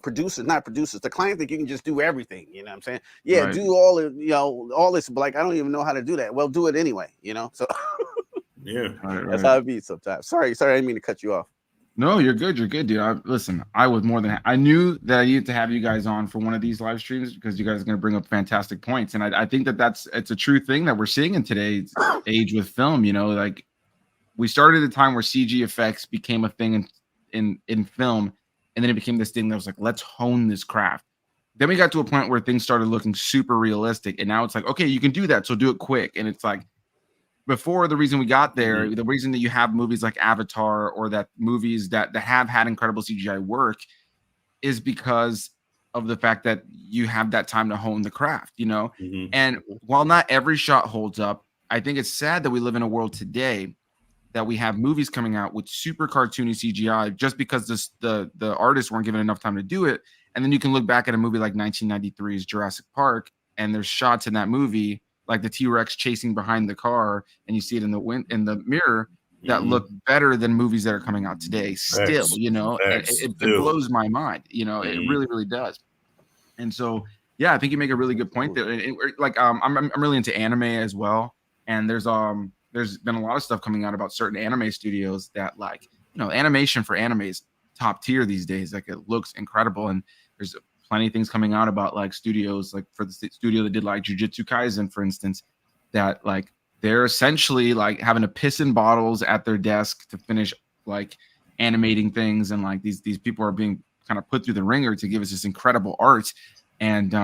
producers, not producers. The client think you can just do everything. You know what I'm saying? Yeah, right. Do all this. But like I don't even know how to do that. Well, do it anyway. So that's how it be sometimes. Sorry, I didn't mean to cut you off. No, you're good, dude. I was more than I knew that I needed to have you guys on for one of these live streams because you guys are going to bring up fantastic points, and I think it's a true thing that we're seeing in today's age with film. Like we started at a time where CG effects became a thing in film, and then it became this thing that was like, let's hone this craft. Then we got to a point where things started looking super realistic, and now it's like, okay, you can do that, so do it quick. And it's like before the reason we got there, Mhm. the reason that you have movies like Avatar or that movies that have had incredible CGI work is because of the fact that you have that time to hone the craft, you know? Mhm. And while not every shot holds up, I think it's sad that we live in a world today that we have movies coming out with super cartoony CGI just because the artists weren't given enough time to do it. And then you can look back at a movie like 1993's Jurassic Park, and there's shots in that movie like the T-Rex chasing behind the car, and you see it in the mirror that look Mhm. better than movies that are coming out today. Still, Facts. you know, and Facts. it Still. blows my mind. You know, it Mhm. really, really does. And so, yeah, I think you make a really good point there. Like, I'm really into anime as well, and there's been a lot of stuff coming out about certain anime studios that, like, you know, animation for anime is top tier these days. Like, it looks incredible, and there's plenty of things coming out about like studios, like for the studio that did like Jujutsu Kaisen, for instance, that like they're essentially like having to piss in bottles at their desk to finish like animating things, and like these people are being kind of put through the ringer to give us this incredible art. And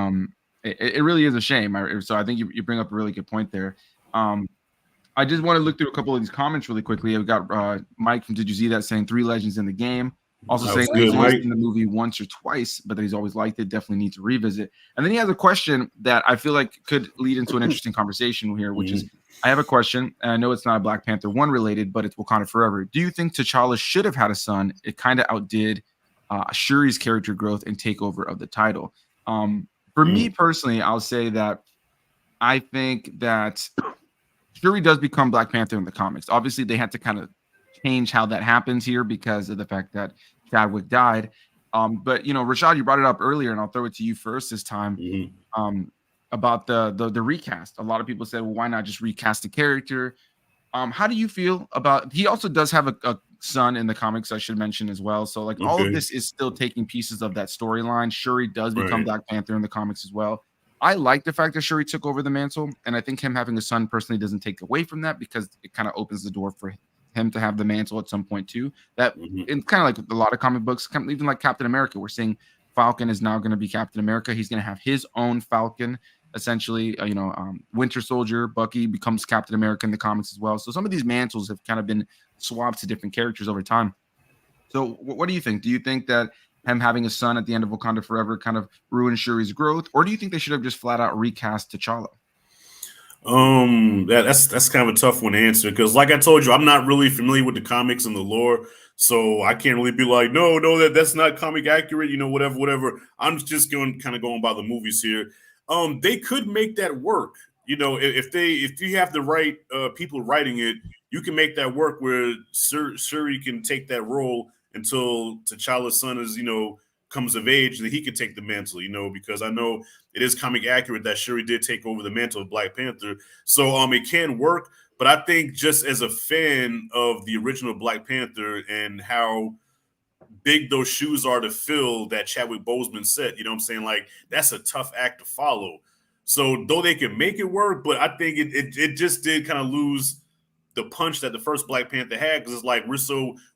it really is a shame. So I think you bring up a really good point there. I just want to look through a couple of these comments really quickly. We got Mike from Did You See That saying 3 legends in the game. Also That saying was that he's good, only Mike. seen the movie once or twice, but that he's always liked it. Definitely need to revisit. And then he has a question that I feel like could lead into an interesting conversation here, which is, Mhm. I have a question, and I know it's not a Black Panther 1 related, but it's Wakanda Forever. Do you think T'Challa should have had a son? It kind of outdid Shuri's character growth and takeover of the title. For me Mhm. personally, I'll say that I think that Shuri does become Black Panther in the comics. Obviously, they had to kind of change how that happens here because of the fact that Chadwick died. But you know, Rashad, you brought it up earlier, and I'll throw it to you first this time. Mhm. Um, about the recast. A lot of people said, well, why not just recast the character? How do you feel about? He also does have a son in the comics, I should mention as well. So like all of Okay. this is still taking pieces of that storyline. Shuri does become Right. Black Panther in the comics as well. I like the fact that Shuri took over the mantle, and I think him having a son personally doesn't take away from that because it kind of opens the door for him to have the mantle at some point too. That Mhm. it's kind of like a lot of comic books, even like Captain America. We're seeing Falcon is now going to be Captain America. He's going to have his own Falcon essentially. Winter Soldier, Bucky becomes Captain America in the comics as well. So some of these mantles have kind of been swapped to different characters over time. So what do you think? Do you think that him having a son at the end of Wakanda Forever kind of ruined Shuri's growth, or do you think they should have just flat out recast T'Challa? That's kind of a tough one to answer because, like I told you, I'm not really familiar with the comics and the lore, so I can't really be like, no, that's not comic accurate, whatever. I'm just going by the movies here. They could make that work, if you have the right people writing it, you can make that work where Shuri can take that role until T'Challa's son is, comes of age, and he can take the mantle, because I know it is comic accurate that Shuri did take over the mantle of Black Panther. So it can work, but I think just as a fan of the original Black Panther and how big those shoes are to fill that Chadwick Boseman set, you know what I'm saying? Like, that's a tough act to follow. So though they can make it work, but I think it just did kind of lose the punch that the first Black Panther had, because it's like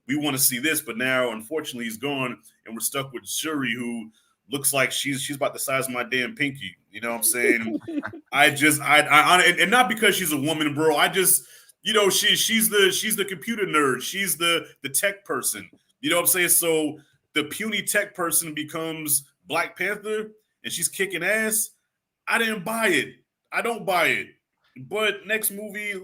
we want to see this, but now unfortunately he's gone, and we're stuck with Shuri, who looks like she's about the size of my damn pinky. You know what I'm saying? And not because she's a woman, bro. I just, she's the computer nerd. She's the tech person. You know what I'm saying? So the puny tech person becomes Black Panther, and she's kicking ass. I didn't buy it. I don't buy it. But next movie,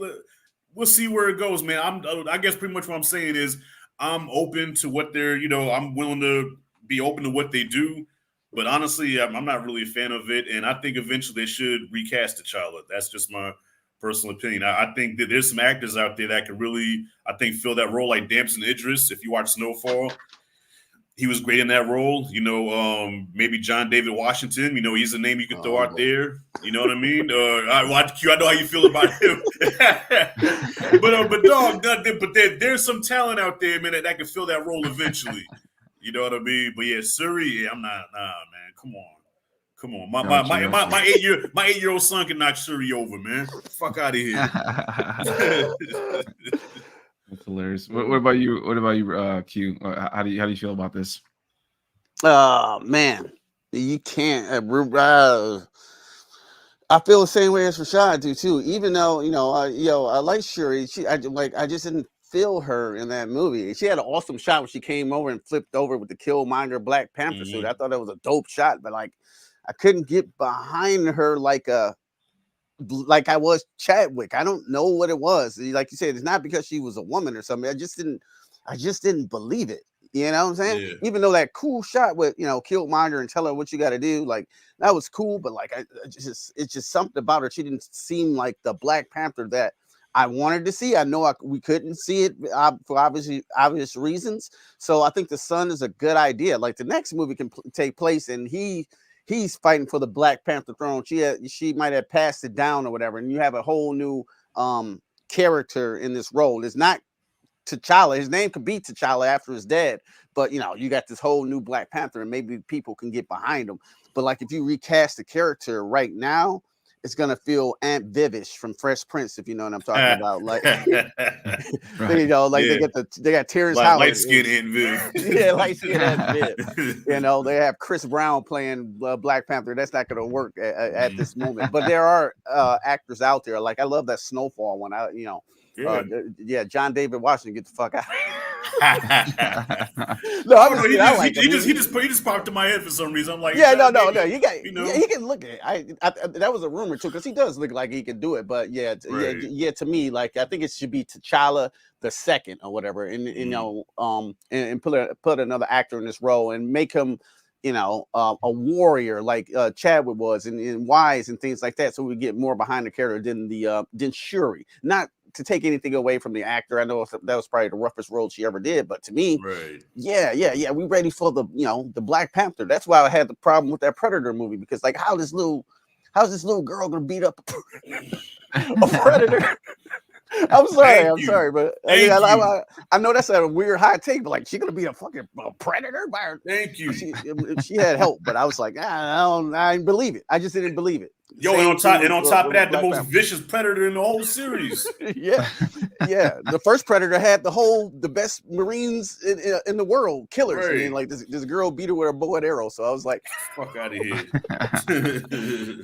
we'll see where it goes, man. I guess pretty much what I'm saying is I'm open to what they're, I'm willing to be open to what they do. But honestly, I'm not really a fan of it, and I think eventually they should recast T'Challa. That's just my personal opinion. I think that there's some actors out there that could really, I think, fill that role, like Damson Idris. If you watch Snowfall, he was great in that role. Maybe John David Washington. He's a name you could throw out there. You know what I mean? I know how you feel about him. but dog, there's some talent out there, man, that can fill that role eventually. You know what I mean? But yeah, Suri, I'm not. Nah, man. Come on. My 8-year-old son can knock Suri over, man. Fuck out of here. That's hilarious. What about you? What about you, Q? How do you feel about this? Man, you can't. I feel the same way as Rashad do too. Even though I like Shuri, I just didn't feel her in that movie. She had an awesome shot when she came over and flipped over with the Killmonger Black Panther suit. I thought that was a dope shot, but like I couldn't get behind her like I was Chadwick. I don't know what it was. Like you said, it's not because she was a woman or something. I just didn't believe it. You know what I'm saying? Yeah. Even though that cool shot with Killmonger and tell her what you got to do, like that was cool. But like it's just something about her. She didn't seem like the Black Panther that I wanted to see. I know we couldn't see it for obvious reasons. So I think the Son is a good idea. Like the next movie can take place, and he's fighting for the Black Panther throne. She might have passed it down or whatever, and you have a whole new character in this role. It's not T'Challa. His name could be T'Challa after his dad, but you got this whole new Black Panther, and maybe people can get behind him. But like if you recast the character right now, it's gonna feel Aunt Vivish from Fresh Prince, if you know what I'm talking about. Like, they got Terrence Howard, light skin Aunt Viv. Yeah, light skin Aunt Viv. They have Chris Brown playing Black Panther. That's not gonna work at this moment. But there are actors out there. Like I love that Snowfall one. John David Washington, get the fuck out. He just popped in my head for some reason. I'm like, He can look at it. That was a rumor too, because he does look like he can do it. But to me, like I think it should be T'Challa the second or whatever, and and put another actor in this role and make him a warrior like Chadwick was and wise and things like that, so we get more behind the character than Shuri. Not to take anything away from the actor. I know that was probably the roughest role she ever did, but to me, we ready for the Black Panther. That's why I had the problem with that Predator movie, because like how's this little girl gonna beat up a Predator? I'm sorry, but I know that's a weird hot take, but like she gonna be a fucking predator by her. Thank you. She had help, but I was like, I didn't believe it. I just didn't believe it. Yo, and on top of that, the most vicious predator in the whole series. yeah. The first Predator had the best Marines in the world, killers. Right. I mean, like this girl beat her with a bow and arrow. So I was like, fuck out of here.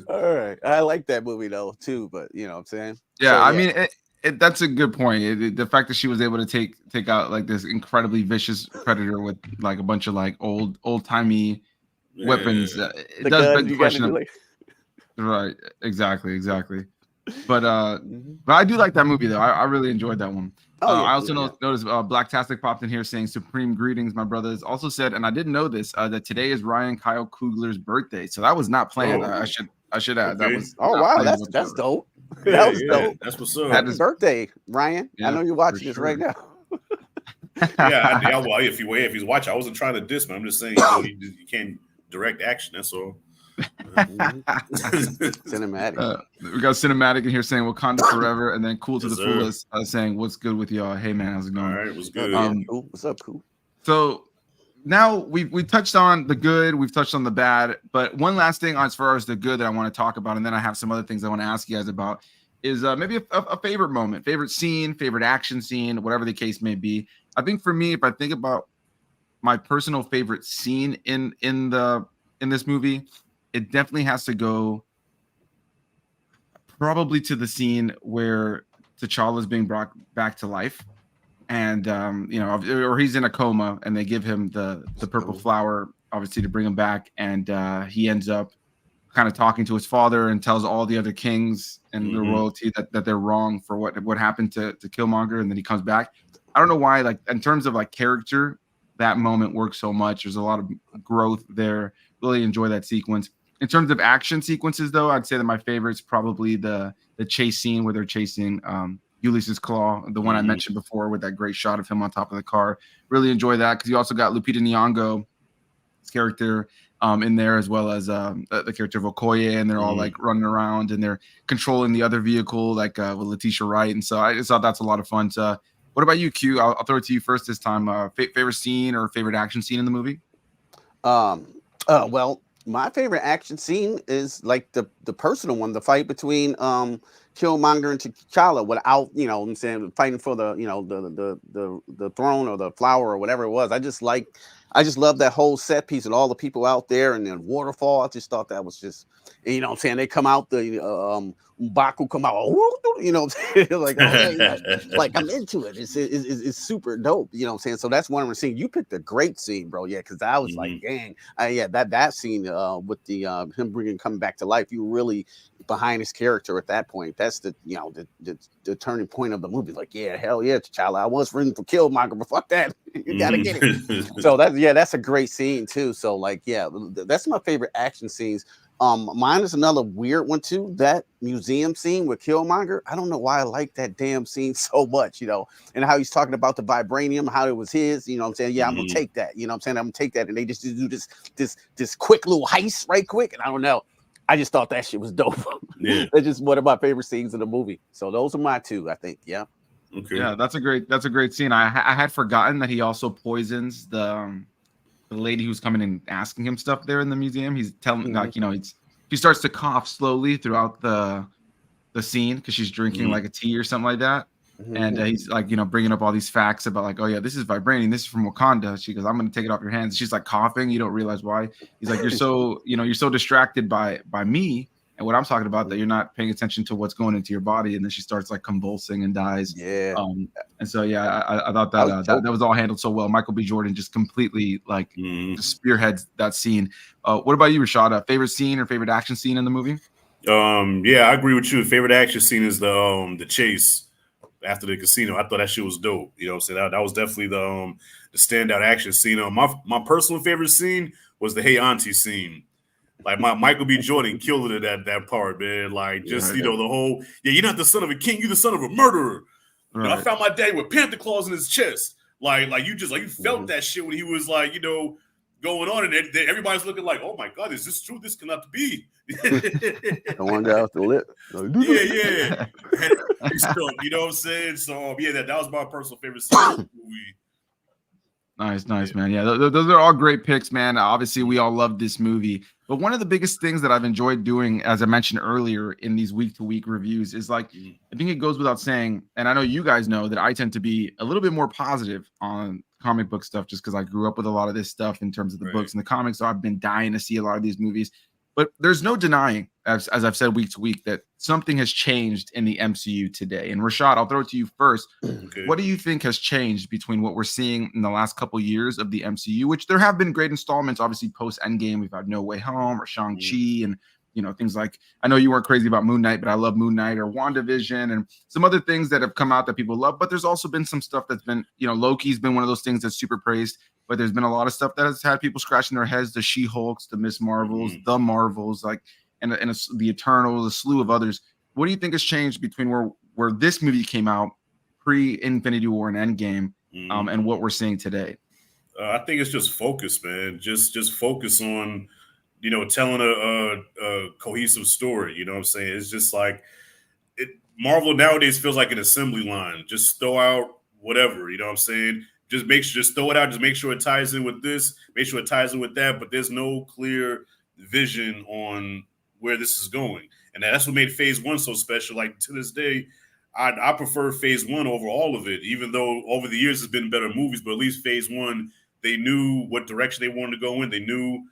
All right, I like that movie though too, but you know what I'm saying? Yeah, I mean. That's a good point. The fact that she was able to take out like this incredibly vicious predator with like a bunch of like old timey weapons. It does beg the question. Right. Exactly. But I do like that movie though. I really enjoyed that one. I also noticed Blacktastic popped in here saying "Supreme greetings, my brothers." Also said, and I didn't know this, that today is Ryan Kyle Coogler's birthday. So that was not planned. I should add that was. Oh wow, that's dope. That was dope. That's what's up. Happy birthday, Ryan. I know you're watching this right now. Well, if he's watching, I wasn't trying to diss, man. I'm just saying you can't direct action. That's all. Cinematic. We got cinematic in here saying Wakanda forever, and then Cool to the Fullest saying what's good with y'all. Hey man, how's it going? All right, what's good? What's up, Cool? So now we touched on the good, we've touched on the bad, but one last thing as far as the good that I want to talk about, and then I have some other things I want to ask you guys about, is maybe a favorite moment, favorite scene, favorite action scene, whatever the case may be. I think for me, if I think about my personal favorite scene in this movie, it definitely has to go probably to the scene where T'Challa is being brought back to life. And or he's in a coma, and they give him the purple flower, obviously, to bring him back. And he ends up kind of talking to his father and tells all the other kings and the royalty that they're wrong for what happened to Killmonger. And then he comes back. I don't know why, like in terms of like character, that moment works so much. There's a lot of growth there. Really enjoy that sequence. In terms of action sequences, though, I'd say that my favorite is probably the chase scene where they're chasing Ulysses Claw, the one I mentioned before, with that great shot of him on top of the car. Really enjoy that, because you also got Lupita Nyong'o's character in there, as well as the character of Okoye, and they're all like running around and they're controlling the other vehicle, like with Letitia Wright. And so I just thought that's a lot of fun. So, what about you, Q? I'll throw it to you first this time. Favorite scene or favorite action scene in the movie? Well, my favorite action scene is like the personal one, the fight between Killmonger and T'Challa, without I'm saying, fighting for the the throne or the flower or whatever it was. I I just love that whole set piece and all the people out there and then waterfall. I just thought that was just, you know what I'm saying? They come out, the M'Baku come out, you know what I'm saying? Like, oh, yeah, like I'm into it. It's super dope, you know what I'm saying? So that's one of the scenes. You picked a great scene, bro. Yeah, because I was like, dang, yeah, that scene with the him coming back to life, you really behind his character at that point. That's the, you know, the turning point of the movie. Like, yeah, hell yeah, T'Challa, I was rooting for Killmonger, but fuck that, you gotta get it. So that's a great scene too. So like, yeah, that's my favorite action scenes. Mine is another weird one too. That museum scene with Killmonger. I don't know why I like that damn scene so much, you know, and how he's talking about the vibranium, how it was his, you know what I'm saying? Yeah, I'm gonna take that, you know what I'm saying? I'm gonna take that. And they just do this quick little heist right quick. And I don't know. I just thought that shit was dope. Yeah. That's just one of my favorite scenes in the movie. So those are my two, I think. Yeah. Okay. Yeah, that's a great scene. I had forgotten that he also poisons the lady who's coming and asking him stuff there in the museum. He's telling like, you know, she starts to cough slowly throughout the scene because she's drinking like a tea or something like that. And he's like, you know, bringing up all these facts about like, oh yeah, this is vibranium, this is from Wakanda. She goes, I'm gonna take it off your hands. She's like coughing. You don't realize why. He's like, you're so, you know, you're so distracted by me and what I'm talking about that you're not paying attention to what's going into your body. And then she starts like convulsing and dies. Yeah. And so yeah, I thought that was all handled so well. Michael B. Jordan just completely like spearheads that scene. What about you, Rashad? Favorite scene or favorite action scene in the movie? Yeah, I agree with you. The favorite action scene is the chase after the casino. I thought that shit was dope. You know what I'm saying? That was definitely the standout action scene. My personal favorite scene was the Hey Auntie scene. Like my Michael B. Jordan killed it at that part, man. Like just you know the whole you're not the son of a king, you're the son of a murderer. Right. You know, I found my daddy with panther claws in his chest. Like you felt that shit when he was like, you know, going on, and everybody's looking like, oh my god, is this true? This cannot be. The one guy off the lip. Yeah. You know what I'm saying? So yeah, that was my personal favorite scene of the movie. Nice, man. Yeah, those are all great picks, man. Obviously, we all love this movie. But one of the biggest things that I've enjoyed doing, as I mentioned earlier in these week-to-week reviews, is like, I think it goes without saying, and I know you guys know that I tend to be a little bit more positive on comic book stuff just because I grew up with a lot of this stuff in terms of the books and the comics. So I've been dying to see a lot of these movies. But there's no denying, as I've said week to week, that something has changed in the MCU today. And Rashad, I'll throw it to you first. Okay. What do you think has changed between what we're seeing in the last couple of years of the MCU, which there have been great installments, obviously post-Endgame. We've had No Way Home or Shang-Chi and, you know, things like, I know you weren't crazy about Moon Knight, but I love Moon Knight or WandaVision and some other things that have come out that people love. But there's also been some stuff that's been, you know, Loki's been one of those things that's super praised. But there's been a lot of stuff that has had people scratching their heads, the She-Hulks, the Miss Marvels, the Marvels, like, and the Eternals, a slew of others. What do you think has changed between where this movie came out pre-Infinity War and Endgame and what we're seeing today? I think it's just focus, man. Just focus on, you know, telling a cohesive story. You know what I'm saying? It's just like Marvel nowadays feels like an assembly line. Just throw out whatever, you know what I'm saying? Just throw it out. Just make sure it ties in with this. Make sure it ties in with that. But there's no clear vision on where this is going, and that's what made Phase 1 so special. Like to this day, I prefer Phase 1 over all of it. Even though over the years there's been better movies, but at least Phase 1, they knew what direction they wanted to go in. They knew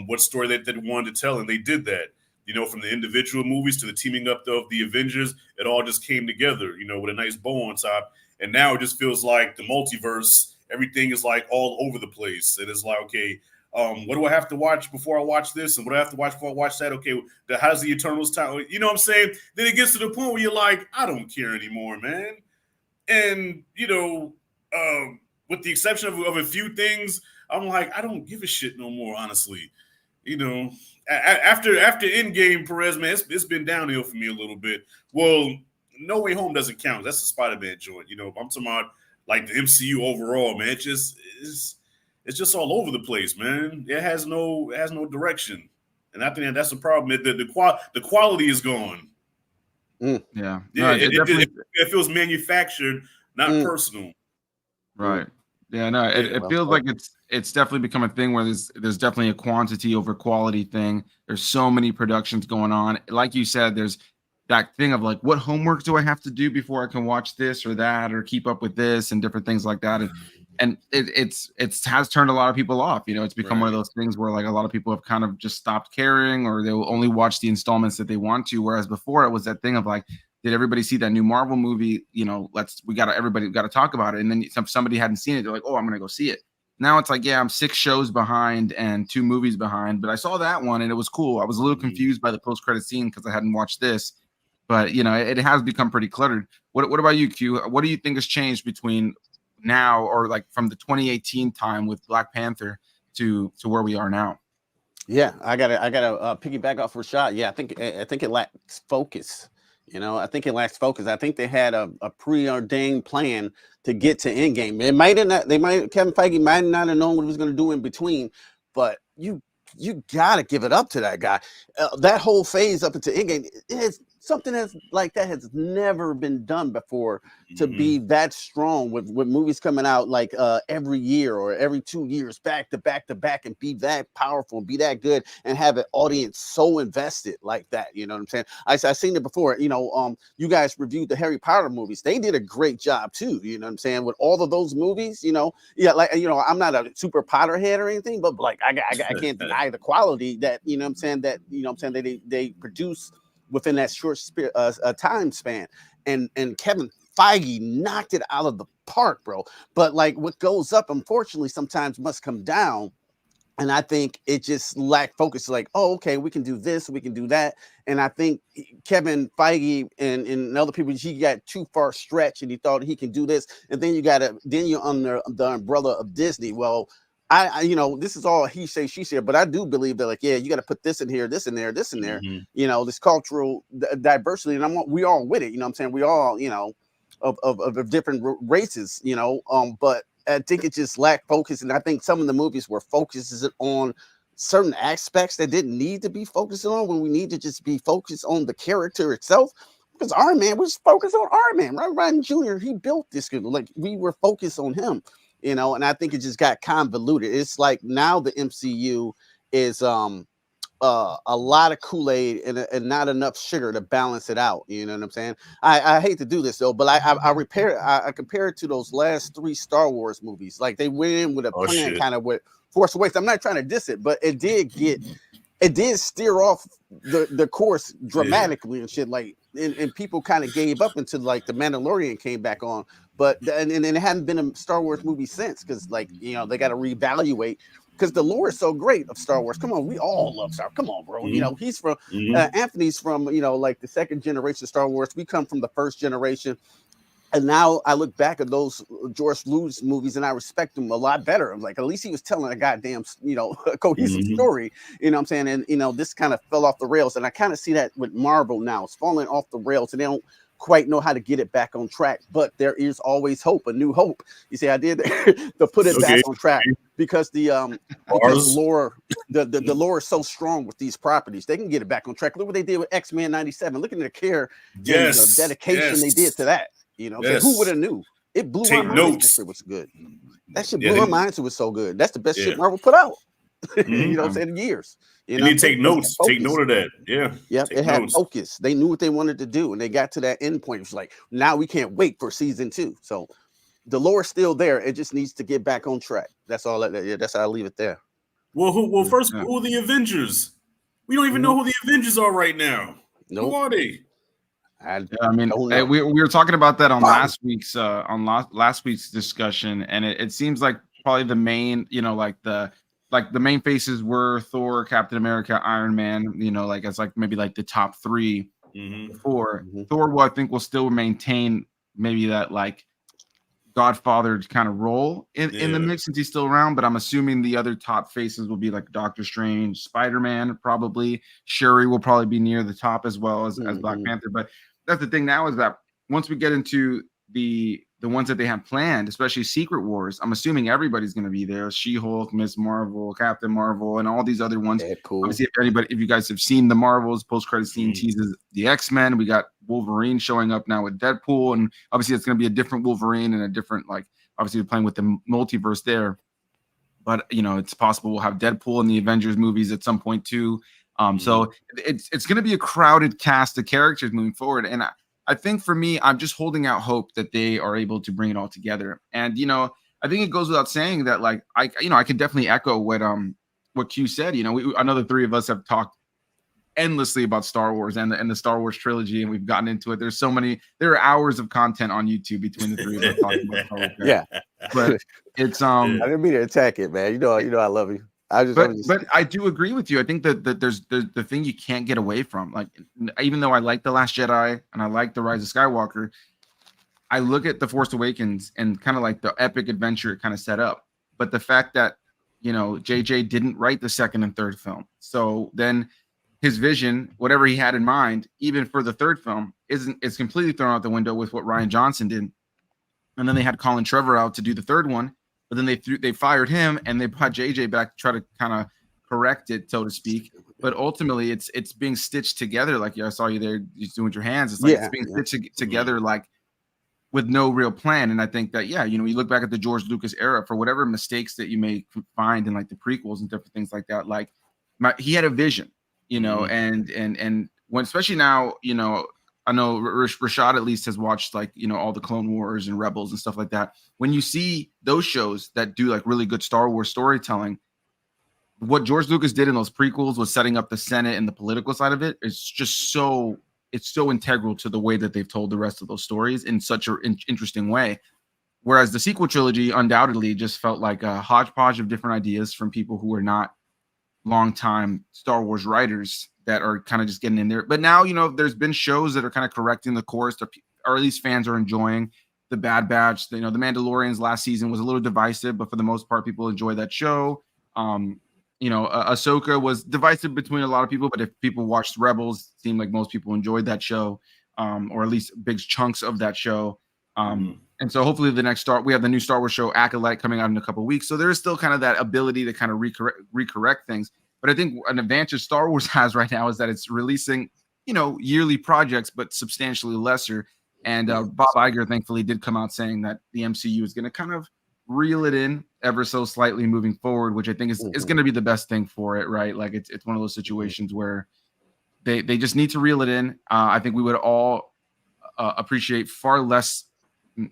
what story that they wanted to tell, and they did that. You know, from the individual movies to the teaming up of the Avengers, it all just came together. You know, with a nice bow on top. And now it just feels like the multiverse, everything is like all over the place. And it's like, okay, what do I have to watch before I watch this? And what do I have to watch before I watch that? Okay, how's the Eternals tie? You know what I'm saying? Then it gets to the point where you're like, I don't care anymore, man. And, you know, with the exception of a few things, I'm like, I don't give a shit no more, honestly. You know, after Endgame, Perez, man, it's been downhill for me a little bit. Well, No Way Home doesn't count. That's a Spider-Man joint. You know, I'm talking about like the MCU overall, man. It's just all over the place, man. It has no direction, and I think that's the problem. The quality is gone. Yeah, it feels manufactured, not personal. Right. Yeah, no, it feels like it's definitely become a thing where there's definitely a quantity over quality thing. There's so many productions going on. Like you said, there's that thing of like, what homework do I have to do before I can watch this or that or keep up with this and different things like that. and it has turned a lot of people off. You know, it's become one of those things where like a lot of people have kind of just stopped caring, or they'll only watch the installments that they want to. Whereas before it was that thing of like, did everybody see that new Marvel movie? You know, everybody got to talk about it. And then somebody hadn't seen it, they're like, oh, I'm gonna go see it. Now it's like, yeah, I'm 6 shows behind and 2 movies behind, but I saw that one and it was cool. I was a little confused by the post-credit scene because I hadn't watched this, but you know, it has become pretty cluttered. What about you, Q? What do you think has changed between now, or like from the 2018 time with Black Panther to where we are now? Yeah, I gotta piggyback off Rashad. Yeah, I think it lacks focus. You know, I think it lacks focus. I think they had a preordained plan to get to Endgame. Kevin Feige might not have known what he was going to do in between, but you gotta give it up to that guy. That whole phase up into Endgame is something that has never been done before, to be that strong with movies coming out like every year or every 2 years back to back to back, and be that powerful and be that good and have an audience so invested like that. You know what I'm saying? I've seen it before. You know, you guys reviewed the Harry Potter movies. They did a great job too. You know what I'm saying? With all of those movies, you know, like, you know, I'm not a super Potterhead or anything, but like I can't deny the quality that, you know what I'm saying, that, you know what I'm saying, they produce within that short time span. And Kevin Feige knocked it out of the park, bro. But like, what goes up, unfortunately, sometimes must come down. And I think it just lacked focus. Like, oh, okay, we can do this, we can do that. And I think Kevin Feige and other people, he got too far stretched, and he thought he can do this. And then you're under the umbrella of Disney. Well, I you know, this is all he say, she said, but I do believe that, like, yeah, you got to put this in here, this in there, this in there, you know, this cultural diversity. And we all with it, you know what I'm saying? We all, you know, of different races, you know, but I think it just lacked focus. And I think some of the movies were focuses on certain aspects that didn't need to be focused on, when we need to just be focused on the character itself. Because Iron Man was focused on Iron Man, right? Ryan Jr., he built this, like, we were focused on him. You know, and I think it just got convoluted. It's like now the MCU is a lot of Kool-Aid and not enough sugar to balance it out. You know what I'm saying? I hate to do this though, but I compare it to those last 3 Star Wars movies. Like, they went in with a plan, kind of with Force Awakens. I'm not trying to diss it, but it did steer off the course dramatically and shit. Like, and people kind of gave up until like the Mandalorian came back on. But and it hadn't been a Star Wars movie since, because, like, you know, they got to reevaluate, because the lore is so great of Star Wars. Come on, we all love Star Wars. Come on, bro. You know, he's from Anthony's from, you know, like the 2nd generation of Star Wars. We come from the 1st generation. And now I look back at those George Lucas movies and I respect him a lot better. I'm like, at least he was telling a goddamn, you know, cohesive story. You know what I'm saying? And, you know, this kind of fell off the rails. And I kind of see that with Marvel now. It's falling off the rails, and they don't quite know how to get it back on track. But there is always hope, a new hope. You see, I did to put it back on track, because the lore, the lore is so strong with these properties. They can get it back on track. Look what they did with X-Men 97. Look at the care and the dedication they did to that. You know, who would have knew? It blew our mind. That shit was good. That shit blew our minds. It was so good. That's the best shit Marvel put out. You know what I'm saying? In years. You know, need to take notes. Take note of that. Yeah. Yep. It had focus. They knew what they wanted to do, and they got to that end point. It was like, now we can't wait for season 2. So the lore's still there. It just needs to get back on track. That's all. That's how I leave it there. Well, who are the Avengers? We don't even know who the Avengers are right now. Who are they? I mean, we were talking about that on last week's discussion, and it seems like probably the main, you know, like the main faces were Thor, Captain America, Iron Man, you know, like, as like maybe like the top 3. Thor, I think, will still maintain maybe that like Godfather kind of role in the mix, since he's still around. But I'm assuming the other top faces will be like Doctor Strange, Spider-Man, probably Shuri will probably be near the top, as well as Black Panther. But that's the thing now, is that once we get into the ones that they have planned, especially Secret Wars, I'm assuming everybody's going to be there. She-Hulk, Ms. Marvel, Captain Marvel, and all these other ones. Cool. Obviously, if you guys have seen the Marvels, post-credit scene teases the X-Men. We got Wolverine showing up now with Deadpool, and obviously it's going to be a different Wolverine and a different, like, obviously playing with the multiverse there. But, you know, it's possible we'll have Deadpool in the Avengers movies at some point too. So it's going to be a crowded cast of characters moving forward. And I think for me, I'm just holding out hope that they are able to bring it all together. And, you know, I think it goes without saying that, like, I can definitely echo what Q said. You know, I know the three of us have talked endlessly about Star Wars and the Star Wars trilogy, and we've gotten into it. There are hours of content on YouTube between the three of us talking about Star Wars. Yeah, but it's I didn't mean to attack it, man. You know, I love you. But I do agree with you. I think that there's the thing you can't get away from. Like, even though I like The Last Jedi and I like The Rise of Skywalker, I look at The Force Awakens and kind of like the epic adventure it kind of set up. But the fact that, you know, JJ didn't write the second and third film, so then his vision, whatever he had in mind, even for the third film, is completely thrown out the window with what Rian Johnson did. And then they had Colin Trevor out to do the third one, but then they fired him and they brought JJ back to try to kind of correct it, so to speak. But ultimately, it's being stitched together. Like, I saw you there, just doing with your hands. It's like it's being stitched together, like with no real plan. And I think that, you know, you look back at the George Lucas era, for whatever mistakes that you may find in like the prequels and different things like that, like he had a vision, you know, and when, especially now, you know, I know Rashad at least has watched, like, you know, all the Clone Wars and Rebels and stuff like that. When you see those shows that do like really good Star Wars storytelling, what George Lucas did in those prequels was setting up the Senate and the political side of it. It's just so integral to the way that they've told the rest of those stories in such an interesting way. Whereas the sequel trilogy undoubtedly just felt like a hodgepodge of different ideas from people who were not longtime Star Wars writers that are kind of just getting in there. But now, you know, there's been shows that are kind of correcting the course, or at least fans are enjoying. The Bad Batch, you know, The Mandalorian's last season was a little divisive, but for the most part, people enjoy that show. You know, Ahsoka was divisive between a lot of people, but if people watched Rebels, it seemed like most people enjoyed that show, or at least big chunks of that show. And so hopefully we have the new Star Wars show Acolyte coming out in a couple of weeks. So there is still kind of that ability to kind of recorrect things. But I think an advantage Star Wars has right now is that it's releasing, you know, yearly projects, but substantially lesser. And Bob Iger thankfully did come out saying that the MCU is going to kind of reel it in ever so slightly moving forward, which I think is going to be the best thing for it, right? Like it's one of those situations where they just need to reel it in. I think we would all appreciate far less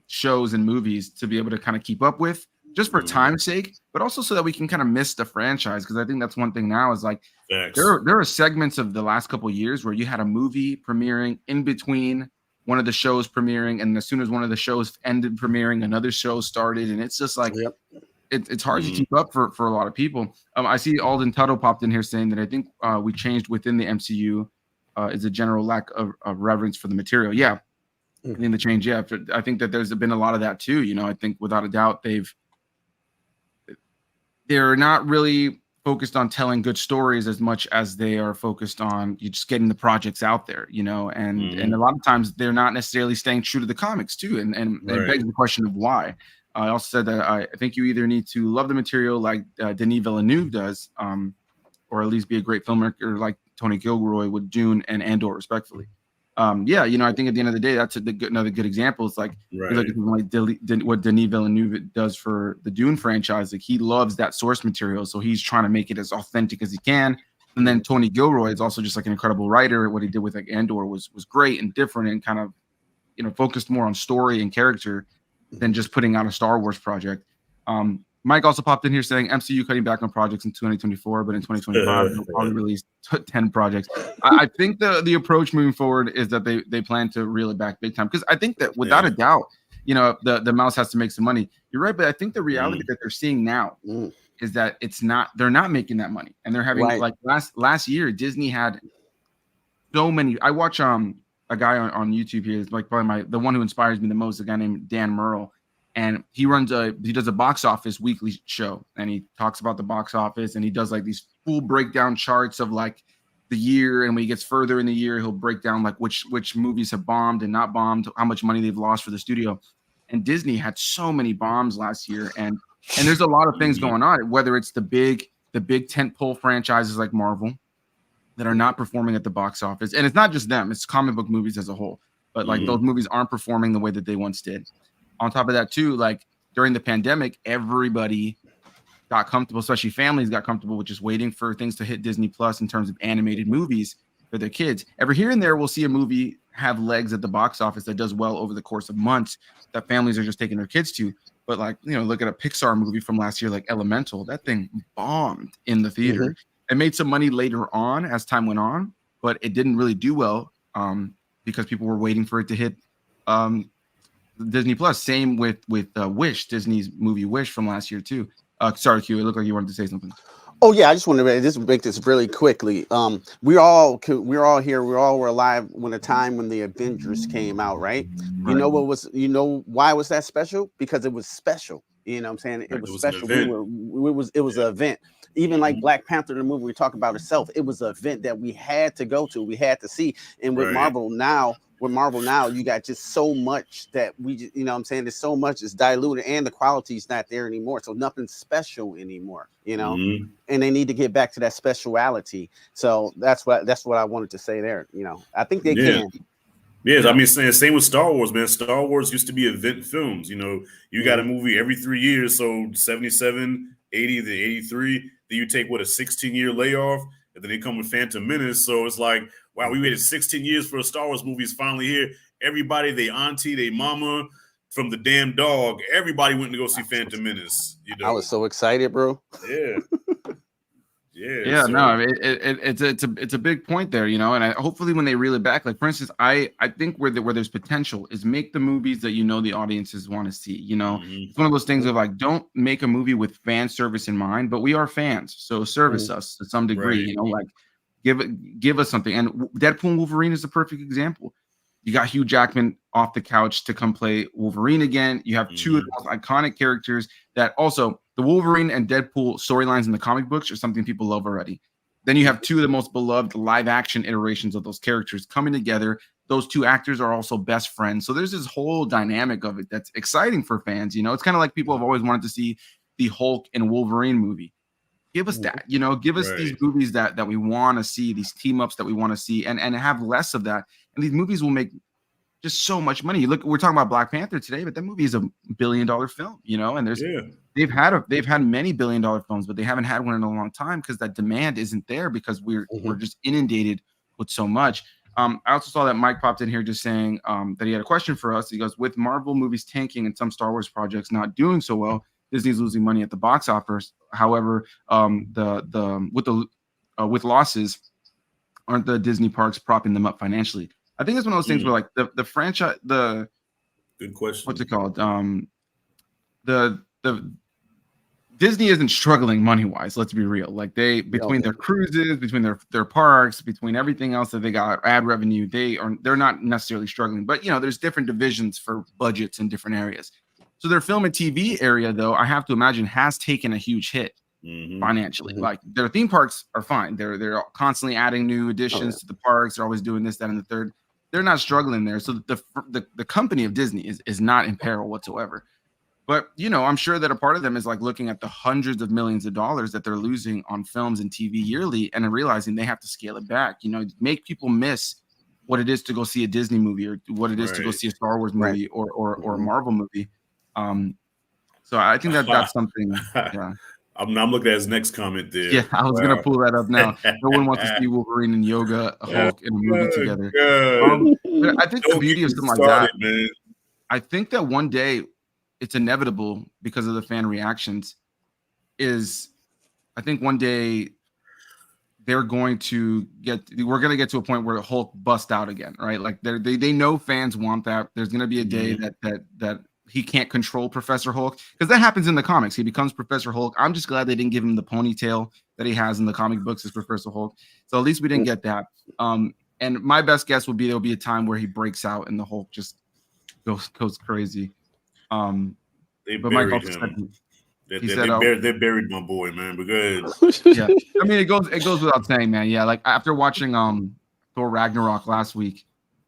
shows and movies to be able to kind of keep up with, just for time's sake, but also so that we can kind of miss the franchise. Because I think that's one thing now is like there are segments of the last couple of years where you had a movie premiering in between one of the shows premiering, and as soon as one of the shows ended premiering, another show started, and it's just like it's hard to keep up for a lot of people. I see Alden Tuttle popped in here saying that I think we changed within the MCU is a general lack of reverence for the material. Yeah, I think the change. Yeah, I think that there's been a lot of that too. You know, I think without a doubt they're not really focused on telling good stories as much as they are focused on you just getting the projects out there, you know, and a lot of times they're not necessarily staying true to the comics too. And it begs the question of why. I also said that I think you either need to love the material like Denis Villeneuve does, or at least be a great filmmaker like Tony Gilroy with Dune and Andor, respectfully. Yeah, you know, I think at the end of the day, that's another good example. It's like, you look at what Denis Villeneuve does for the Dune franchise. Like, he loves that source material, so he's trying to make it as authentic as he can. And then Tony Gilroy is also just like an incredible writer. What he did with like Andor was great and different, and kind of, you know, focused more on story and character than just putting out a Star Wars project. Mike also popped in here saying MCU cutting back on projects in 2024, but in 2025 they'll probably release 10 projects. I think the approach moving forward is that they plan to reel it back big time, because I think that without a doubt, you know, the mouse has to make some money. You're right, but I think the reality that they're seeing now is that they're not making that money, and they're having like last year Disney had so many. I watch a guy on YouTube here, is like probably the one who inspires me the most, a guy named Dan Merle. And he does a box office weekly show, and he talks about the box office, and he does like these full breakdown charts of like the year. And when he gets further in the year, he'll break down like which movies have bombed and not bombed, how much money they've lost for the studio. And Disney had so many bombs last year, and there's a lot of things going on, whether it's the big tentpole franchises like Marvel that are not performing at the box office. And it's not just them, it's comic book movies as a whole. But like those movies aren't performing the way that they once did. On top of that, too, like during the pandemic, everybody got comfortable, especially families got comfortable with just waiting for things to hit Disney Plus in terms of animated movies for their kids. Every here and there, we'll see a movie have legs at the box office that does well over the course of months that families are just taking their kids to. But like, look at a Pixar movie from last year, like Elemental. That thing bombed in the theater. It made some money later on as time went on, but it didn't really do well because people were waiting for it to hit Disney Plus. Same with Wish, Disney's movie Wish from last year too. Sorry, Q. It looked like you wanted to say something. Oh yeah, I just wanted to just make this really quickly. We're all here. We all were alive when the time when the Avengers came out, right? You know what was? You know why was that special? Because it was special. You know what I'm saying? It was special. It was an event. Even like Black Panther, the movie we talk about itself, it was an event that we had to go to. We had to see. And with Marvel now, you got just so much that we just, you know what I'm saying? There's so much is diluted and the quality's not there anymore. So nothing's special anymore, and they need to get back to that speciality. So that's what I wanted to say there. I think they can. Yes, I mean, same with Star Wars, man. Star Wars used to be event films. You got a movie every 3 years. So 77, 80, then 83. Then you take, a 16-year layoff. And then they come with Phantom Menace. So it's like, wow, we waited 16 years for a Star Wars movie. It's finally here. Everybody, they auntie, they mama, from the damn dog, everybody went to go see Phantom Menace. I was so excited, bro. Yeah. Yeah, so. No, it's a big point there, and hopefully when they reel it back, like for instance, I think where there's potential is make the movies that the audiences want to see. It's one of those things of like, don't make a movie with fan service in mind, but we are fans, so service us to some degree. Like give us something. And Deadpool and Wolverine is the perfect example. You got Hugh Jackman off the couch to come play Wolverine again. You have two of the most iconic characters that also. The Wolverine and Deadpool storylines in the comic books are something people love already. Then you have two of the most beloved live action iterations of those characters coming together. Those two actors are also best friends. So there's this whole dynamic of it that's exciting for fans. It's kind of like people have always wanted to see the Hulk and Wolverine movie. Give us that, give us these movies that we want to see, these team ups that we want to see, and have less of that. And these movies will make just so much money. We're talking about Black Panther today, but that movie is $1 billion film, and there's they've had many $1 billion films, but they haven't had one in a long time because that demand isn't there because we're just inundated with so much. I also saw that Mike popped in here just saying that he had a question for us. He goes, with Marvel movies tanking and some Star Wars projects not doing so well, Disney's losing money at the box office. However, with losses, aren't the Disney parks propping them up financially? I think it's one of those things where like the franchise, good question. What's it called? The Disney isn't struggling money wise. Let's be real. Like between their cruises, between their parks, between everything else that they got ad revenue, they're not necessarily struggling. But there's different divisions for budgets in different areas. So their film and TV area, though, I have to imagine has taken a huge hit. Financially, like their theme parks are fine. They're constantly adding new additions to the parks. They're always doing this, that, and the third. They're not struggling there. So the company of Disney is not in peril whatsoever. But I'm sure that a part of them is like looking at the hundreds of millions of dollars that they're losing on films and TV yearly, and realizing they have to scale it back. Make people miss what it is to go see a Disney movie or what it is to go see a Star Wars movie or a Marvel movie. So I think that's something. Yeah. I'm looking at his next comment there. Yeah, I was going to pull that up now. No one wants to see Wolverine and Yoga Hulk in a movie together. But I think the beauty of something like that, man. I think that one day it's inevitable because of the fan reactions I think one day we're going to get to a point where Hulk busts out again, right? Like they know fans want that. There's going to be a day that he can't control Professor Hulk, because that happens in the comics. He becomes Professor Hulk. I'm just glad they didn't give him the ponytail that he has in the comic books as Professor Hulk. So at least we didn't get that. And my best guess would be there'll be a time where he breaks out and the Hulk just goes crazy. They buried him. They buried my boy, man. But good. Yeah, I mean it goes without saying, man. Yeah, like after watching Thor Ragnarok last week,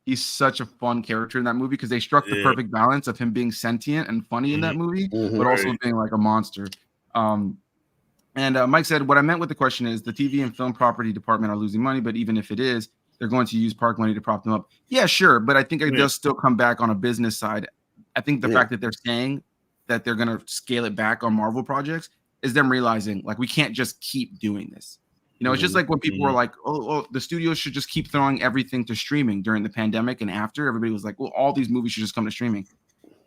he's such a fun character in that movie because they struck the perfect balance of him being sentient and funny in that movie, but also being like a monster. And Mike said, what I meant with the question is the TV and film property department are losing money, but even if it is, they're going to use park money to prop them up. Yeah, sure. But I think it does still come back on a business side. I think the fact that they're saying that they're going to scale it back on Marvel projects is them realizing like we can't just keep doing this. It's just like when people were like, oh, the studios should just keep throwing everything to streaming during the pandemic and after. Everybody was like, well, all these movies should just come to streaming.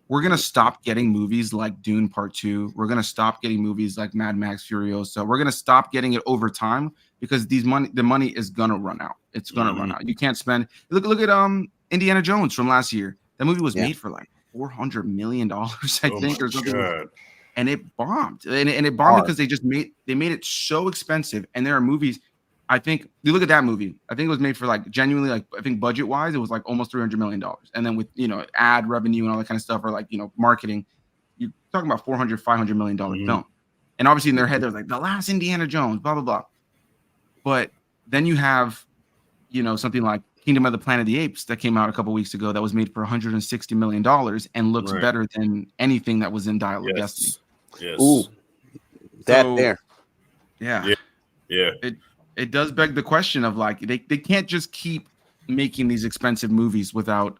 we're gonna stop getting movies like Dune Part 2. We're gonna stop getting movies like Mad Max Furiosa. We're gonna stop getting it over time because the money is gonna run out. It's gonna run out. You can't spend. Look at Indiana Jones from last year. That movie was made for like $400 million, I think, or something. God. And it bombed. And it bombed because they made it so expensive. And there are movies. I think you look at that movie. I think it was made for like genuinely, like I think budget wise, it was like almost $300 million. And then with ad revenue and all that kind of stuff, or like marketing, you're talking about $400-500 million film. And obviously in their head, they're like the last Indiana Jones, blah blah blah. But then you have, something like Kingdom of the Planet of the Apes that came out a couple weeks ago that was made for $160 million and looks better than anything that was in Dial of Destiny. Yes. Ooh, there. Yeah. Yeah. It does beg the question of like they can't just keep making these expensive movies without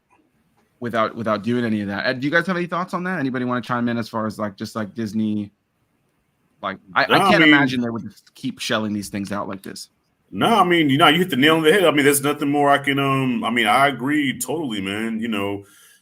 doing any of that. Do you guys have any thoughts on that? Anybody want to chime in as far as like just like Disney? Like I can't imagine they would just keep shelling these things out like this. No, I mean, you hit the nail on the head. I mean, there's nothing more I can. I agree totally, man.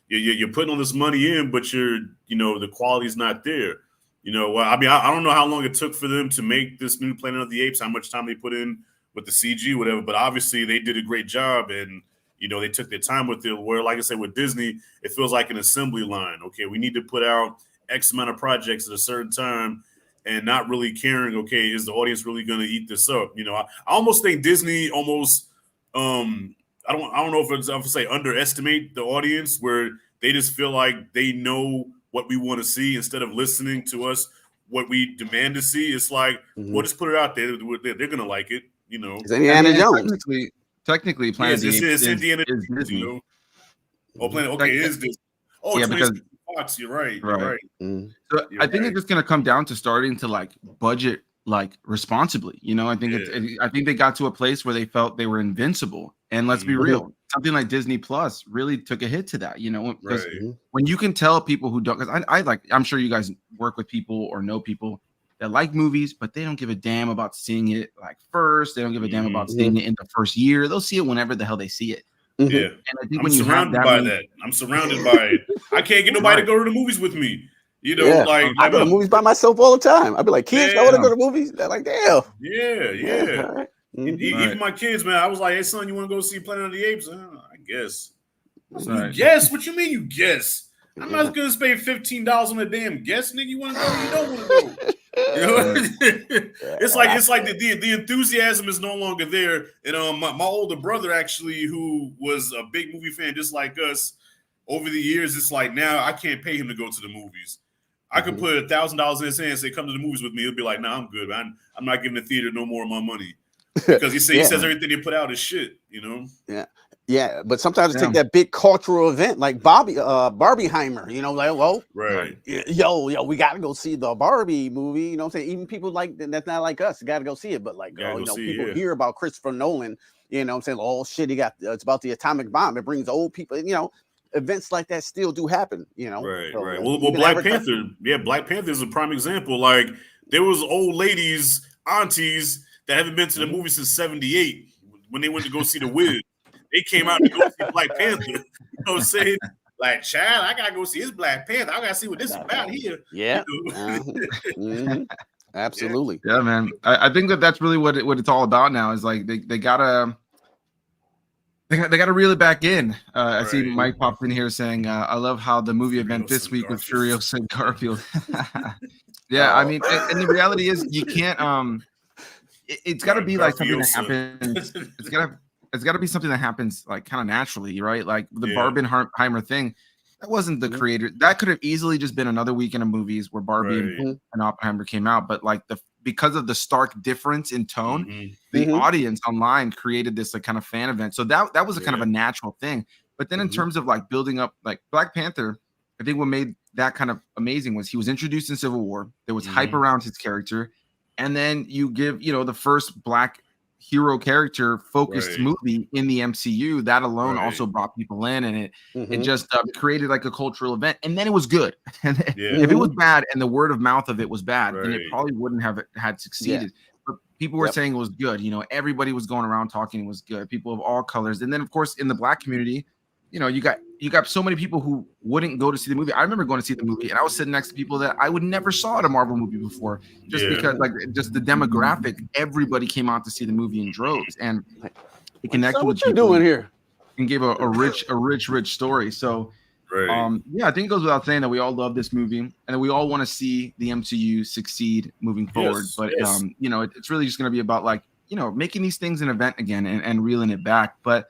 You're putting all this money in, but the quality's not there. I don't know how long it took for them to make this new Planet of the Apes, how much time they put in with the CG, whatever. But obviously, they did a great job, and they took their time with it. Where, like I said, with Disney, it feels like an assembly line. Okay, we need to put out X amount of projects at a certain time. And not really caring, okay, is the audience really going to eat this up? I almost think Disney almost, I don't know if I say underestimate the audience, where they just feel like they know what we want to see instead of listening to us, what we demand to see. It's like, we'll just put it out there. They're going to like it, It's Indiana Jones. Technically, Planet of the Apes is Indiana is Disney. Oh, Planet, okay, it is Disney. Oh, yeah, because Fox, you're right. So I think it's just going to come down to starting to like budget like responsibly. I think I think they got to a place where they felt they were invincible. And let's be real, something like Disney Plus really took a hit to that. Because when you can tell people who don't, because I'm sure you guys work with people or know people that like movies, but they don't give a damn about seeing it like first. They don't give a damn about seeing it in the first year. They'll see it whenever the hell they see it. Yeah, and I think I'm when surrounded by that. I'm surrounded by it. I can't get nobody to go to the movies with me. Like I go to movies by myself all the time. I'd be like, kids, I want to go to movies. They're like, damn. Yeah. Right. Even my kids, man. I was like, hey, son, you want to go see Planet of the Apes? I guess. You guess? What you mean you guess? I'm not going to spend $15 on a damn guess, nigga. You want to go? You don't want to go. It's like the enthusiasm is no longer there. And my older brother, actually, who was a big movie fan just like us over the years, it's like now I can't pay him to go to the movies. I could put $1,000 in his hand and say, come to the movies with me. He'll be like, nah, I'm good, man. I'm not giving the theater no more of my money. Because he says everything they put out is shit, Yeah, but sometimes it's like that big cultural event like Barbieheimer, we got to go see the Barbie movie, you know what I'm saying? Even people like that's not like us, got to go see it, but like, people hear about Christopher Nolan, you know what I'm saying? Oh shit, it's about the atomic bomb. It brings old people, events like that still do happen, Right, so, right. Well, Black Panther, Black Panther is a prime example. Like there was old ladies, aunties that haven't been to the movie since '78 when they went to go see The Wiz. They came out to go see Black Panther. You know what I'm saying? Like, child, I gotta go see his Black Panther. I gotta see what this is about here. Yeah, absolutely. Yeah, man. I think that's really what it's all about now. Is like they gotta reel it back in. I see Mike popped in here saying, "I love how the movie event this week was Furiosa and Garfield." Yeah, I mean, and the reality is you can't. It's got to be like something that happens. It's got to be something that happens like kind of naturally, right? Like the Barbenheimer thing, that wasn't the creator. That could have easily just been another weekend of movies where Barbie and Oppenheimer came out. But like because of the stark difference in tone, the audience online created this like kind of fan event. So that was a kind of a natural thing. But then in terms of like building up like Black Panther, I think what made that kind of amazing was he was introduced in Civil War. There was hype around his character. And then you give, the first Black hero character focused movie in the MCU. That alone also brought people in, and it just created like a cultural event. And then it was good. And if it was bad and the word of mouth of it was bad, then it probably wouldn't have had succeeded. But people were saying it was good. Everybody was going around talking it was good. People of all colors. And then, of course, in the Black community, you know, you got so many people who wouldn't go to see the movie. I remember going to see the movie, and I was sitting next to people that I would never saw at a Marvel movie before, just because like just the demographic, everybody came out to see the movie in droves, and it connected with what you doing here, and gave a rich story. So. Yeah, I think it goes without saying that we all love this movie and that we all want to see the MCU succeed moving forward. But you know, it's really just going to be about like, you know, making these things an event again and reeling it back. But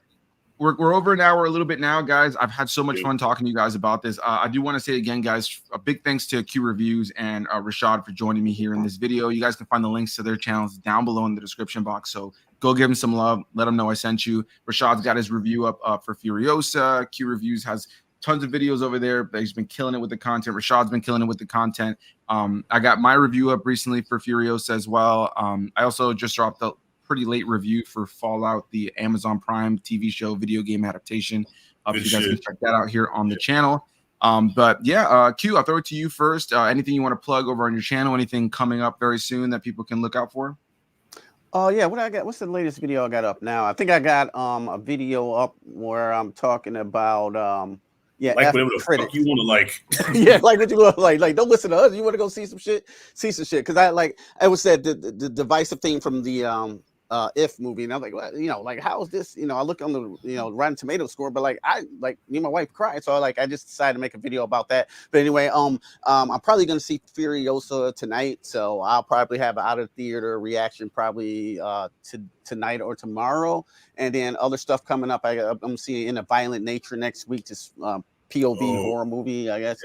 we're over an hour a little bit now, guys. I've had so much fun talking to you guys about this. I do want to say again, guys, a big thanks to Q Reviews and Rashad for joining me here in this video. You guys can find the links to their channels down below in the description box. So go give them some love. Let them know I sent you. Rashad's got his review up for Furiosa. Q Reviews has tons of videos over there. He's been killing it with the content. Rashad's been killing it with the content. I got my review up recently for Furiosa as well. I also just dropped a pretty late review for Fallout, the Amazon Prime TV show video game adaptation. You guys can check that out here on the channel. But yeah, Q, I'll throw it to you first. Anything you want to plug over on your channel? Anything coming up very soon that people can look out for? Oh yeah, what I got? What's the latest video I got up now? I think I got a video up where I'm talking about yeah, like whatever the fuck you want to like. Yeah, like what you want to like. Like, don't listen to us. You want to go see some shit? See some shit. Because I was said the divisive thing from the If movie, and I'm like, well, you know, like how is this? You know, I look on the Rotten Tomato score, but like me and my wife cried, so I just decided to make a video about that. But anyway, I'm probably gonna see Furiosa tonight, so I'll probably have an out of theater reaction probably tonight or tomorrow, and then other stuff coming up. I'm seeing In a Violent Nature next week, just POV horror movie, I guess.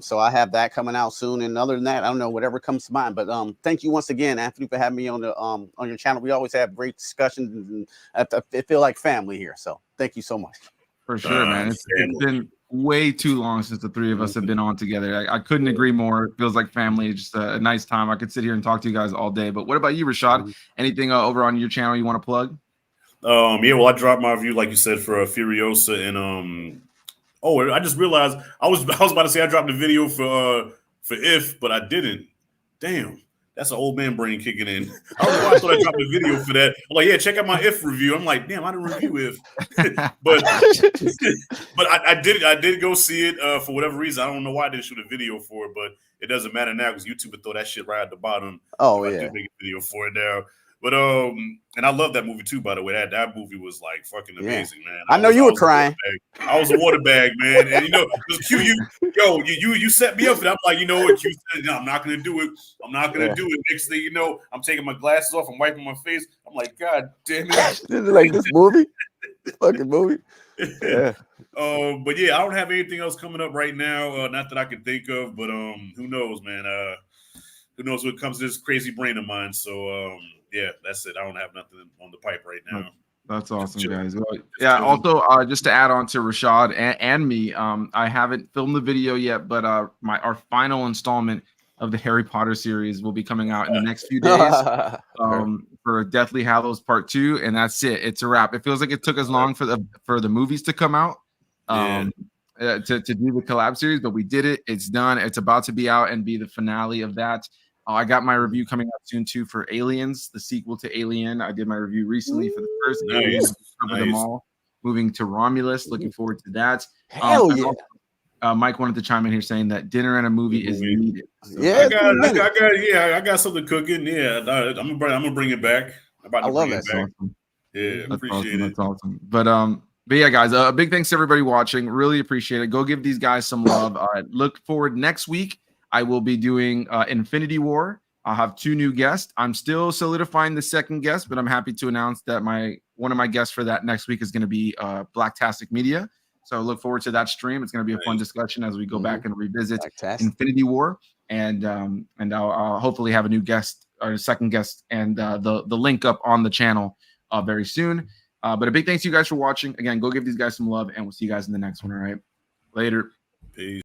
So I have that coming out soon. And other than that, I don't know, whatever comes to mind. But thank you once again, Anthony, for having me on the on your channel. We always have great discussions, and I feel like family here. So thank you so much. For sure, man. It's been way too long since the three of us have been on together. I couldn't agree more. It feels like family. Just a nice time. I could sit here and talk to you guys all day. But what about you, Rashad? Anything over on your channel you want to plug? Yeah, well, I dropped my review, like you said, for Furiosa, and oh, I just realized I was about to say I dropped a video for If, but I didn't. Damn, that's an old man brain kicking in. I don't know why I thought I dropped a video for that. I'm like, yeah, check out my If review. I'm like, damn, I didn't review If, but I did go see it for whatever reason. I don't know why I didn't shoot a video for it, but it doesn't matter now because YouTube would throw that shit right at the bottom. Oh I yeah, did make a video for it now. But and I love that movie too, by the way. That movie was like fucking amazing, man. I know you were crying. I was a water bag, man. And you know, it was Q, you set me up for that. I'm like, you know what, Q said, no, I'm not gonna do it. I'm not gonna do it. Next thing you know, I'm taking my glasses off, I'm wiping my face. I'm like, God damn it. This is like this movie. This fucking movie. Yeah. But yeah, I don't have anything else coming up right now. Not that I can think of, but who knows, man. Who knows what comes to this crazy brain of mine. So yeah, that's it. I don't have nothing on the pipe right now. That's awesome, guys. Well, yeah. Also, just to add on to Rashad and me, I haven't filmed the video yet, but our final installment of the Harry Potter series will be coming out in the next few days for Deathly Hallows Part 2, and that's it. It's a wrap. It feels like it took as long for the movies to come out to do the collab series, but we did it. It's done. It's about to be out and be the finale of that. I got my review coming out soon too for Aliens, the sequel to Alien. I did my review recently for the first Alien. Covered them all. Moving to Romulus, looking forward to that. Hell yeah. Also, Mike wanted to chime in here saying that dinner and a movie is needed. So Yeah, I got something cooking. Yeah, I'm gonna bring it back. I love that. Awesome. Yeah, appreciate it. That's awesome. But yeah, guys, a big thanks to everybody watching. Really appreciate it. Go give these guys some love. Look forward next week. I will be doing Infinity War. I'll have 2 new guests. I'm still solidifying the second guest, but I'm happy to announce that one of my guests for that next week is going to be Blacktastic Media. So look forward to that stream. It's going to be a fun discussion as we go back and revisit Infinity War, and I'll hopefully have a new guest or a second guest and the link up on the channel very soon. But a big thanks to you guys for watching. Again, go give these guys some love, and we'll see you guys in the next one. All right, later. Peace.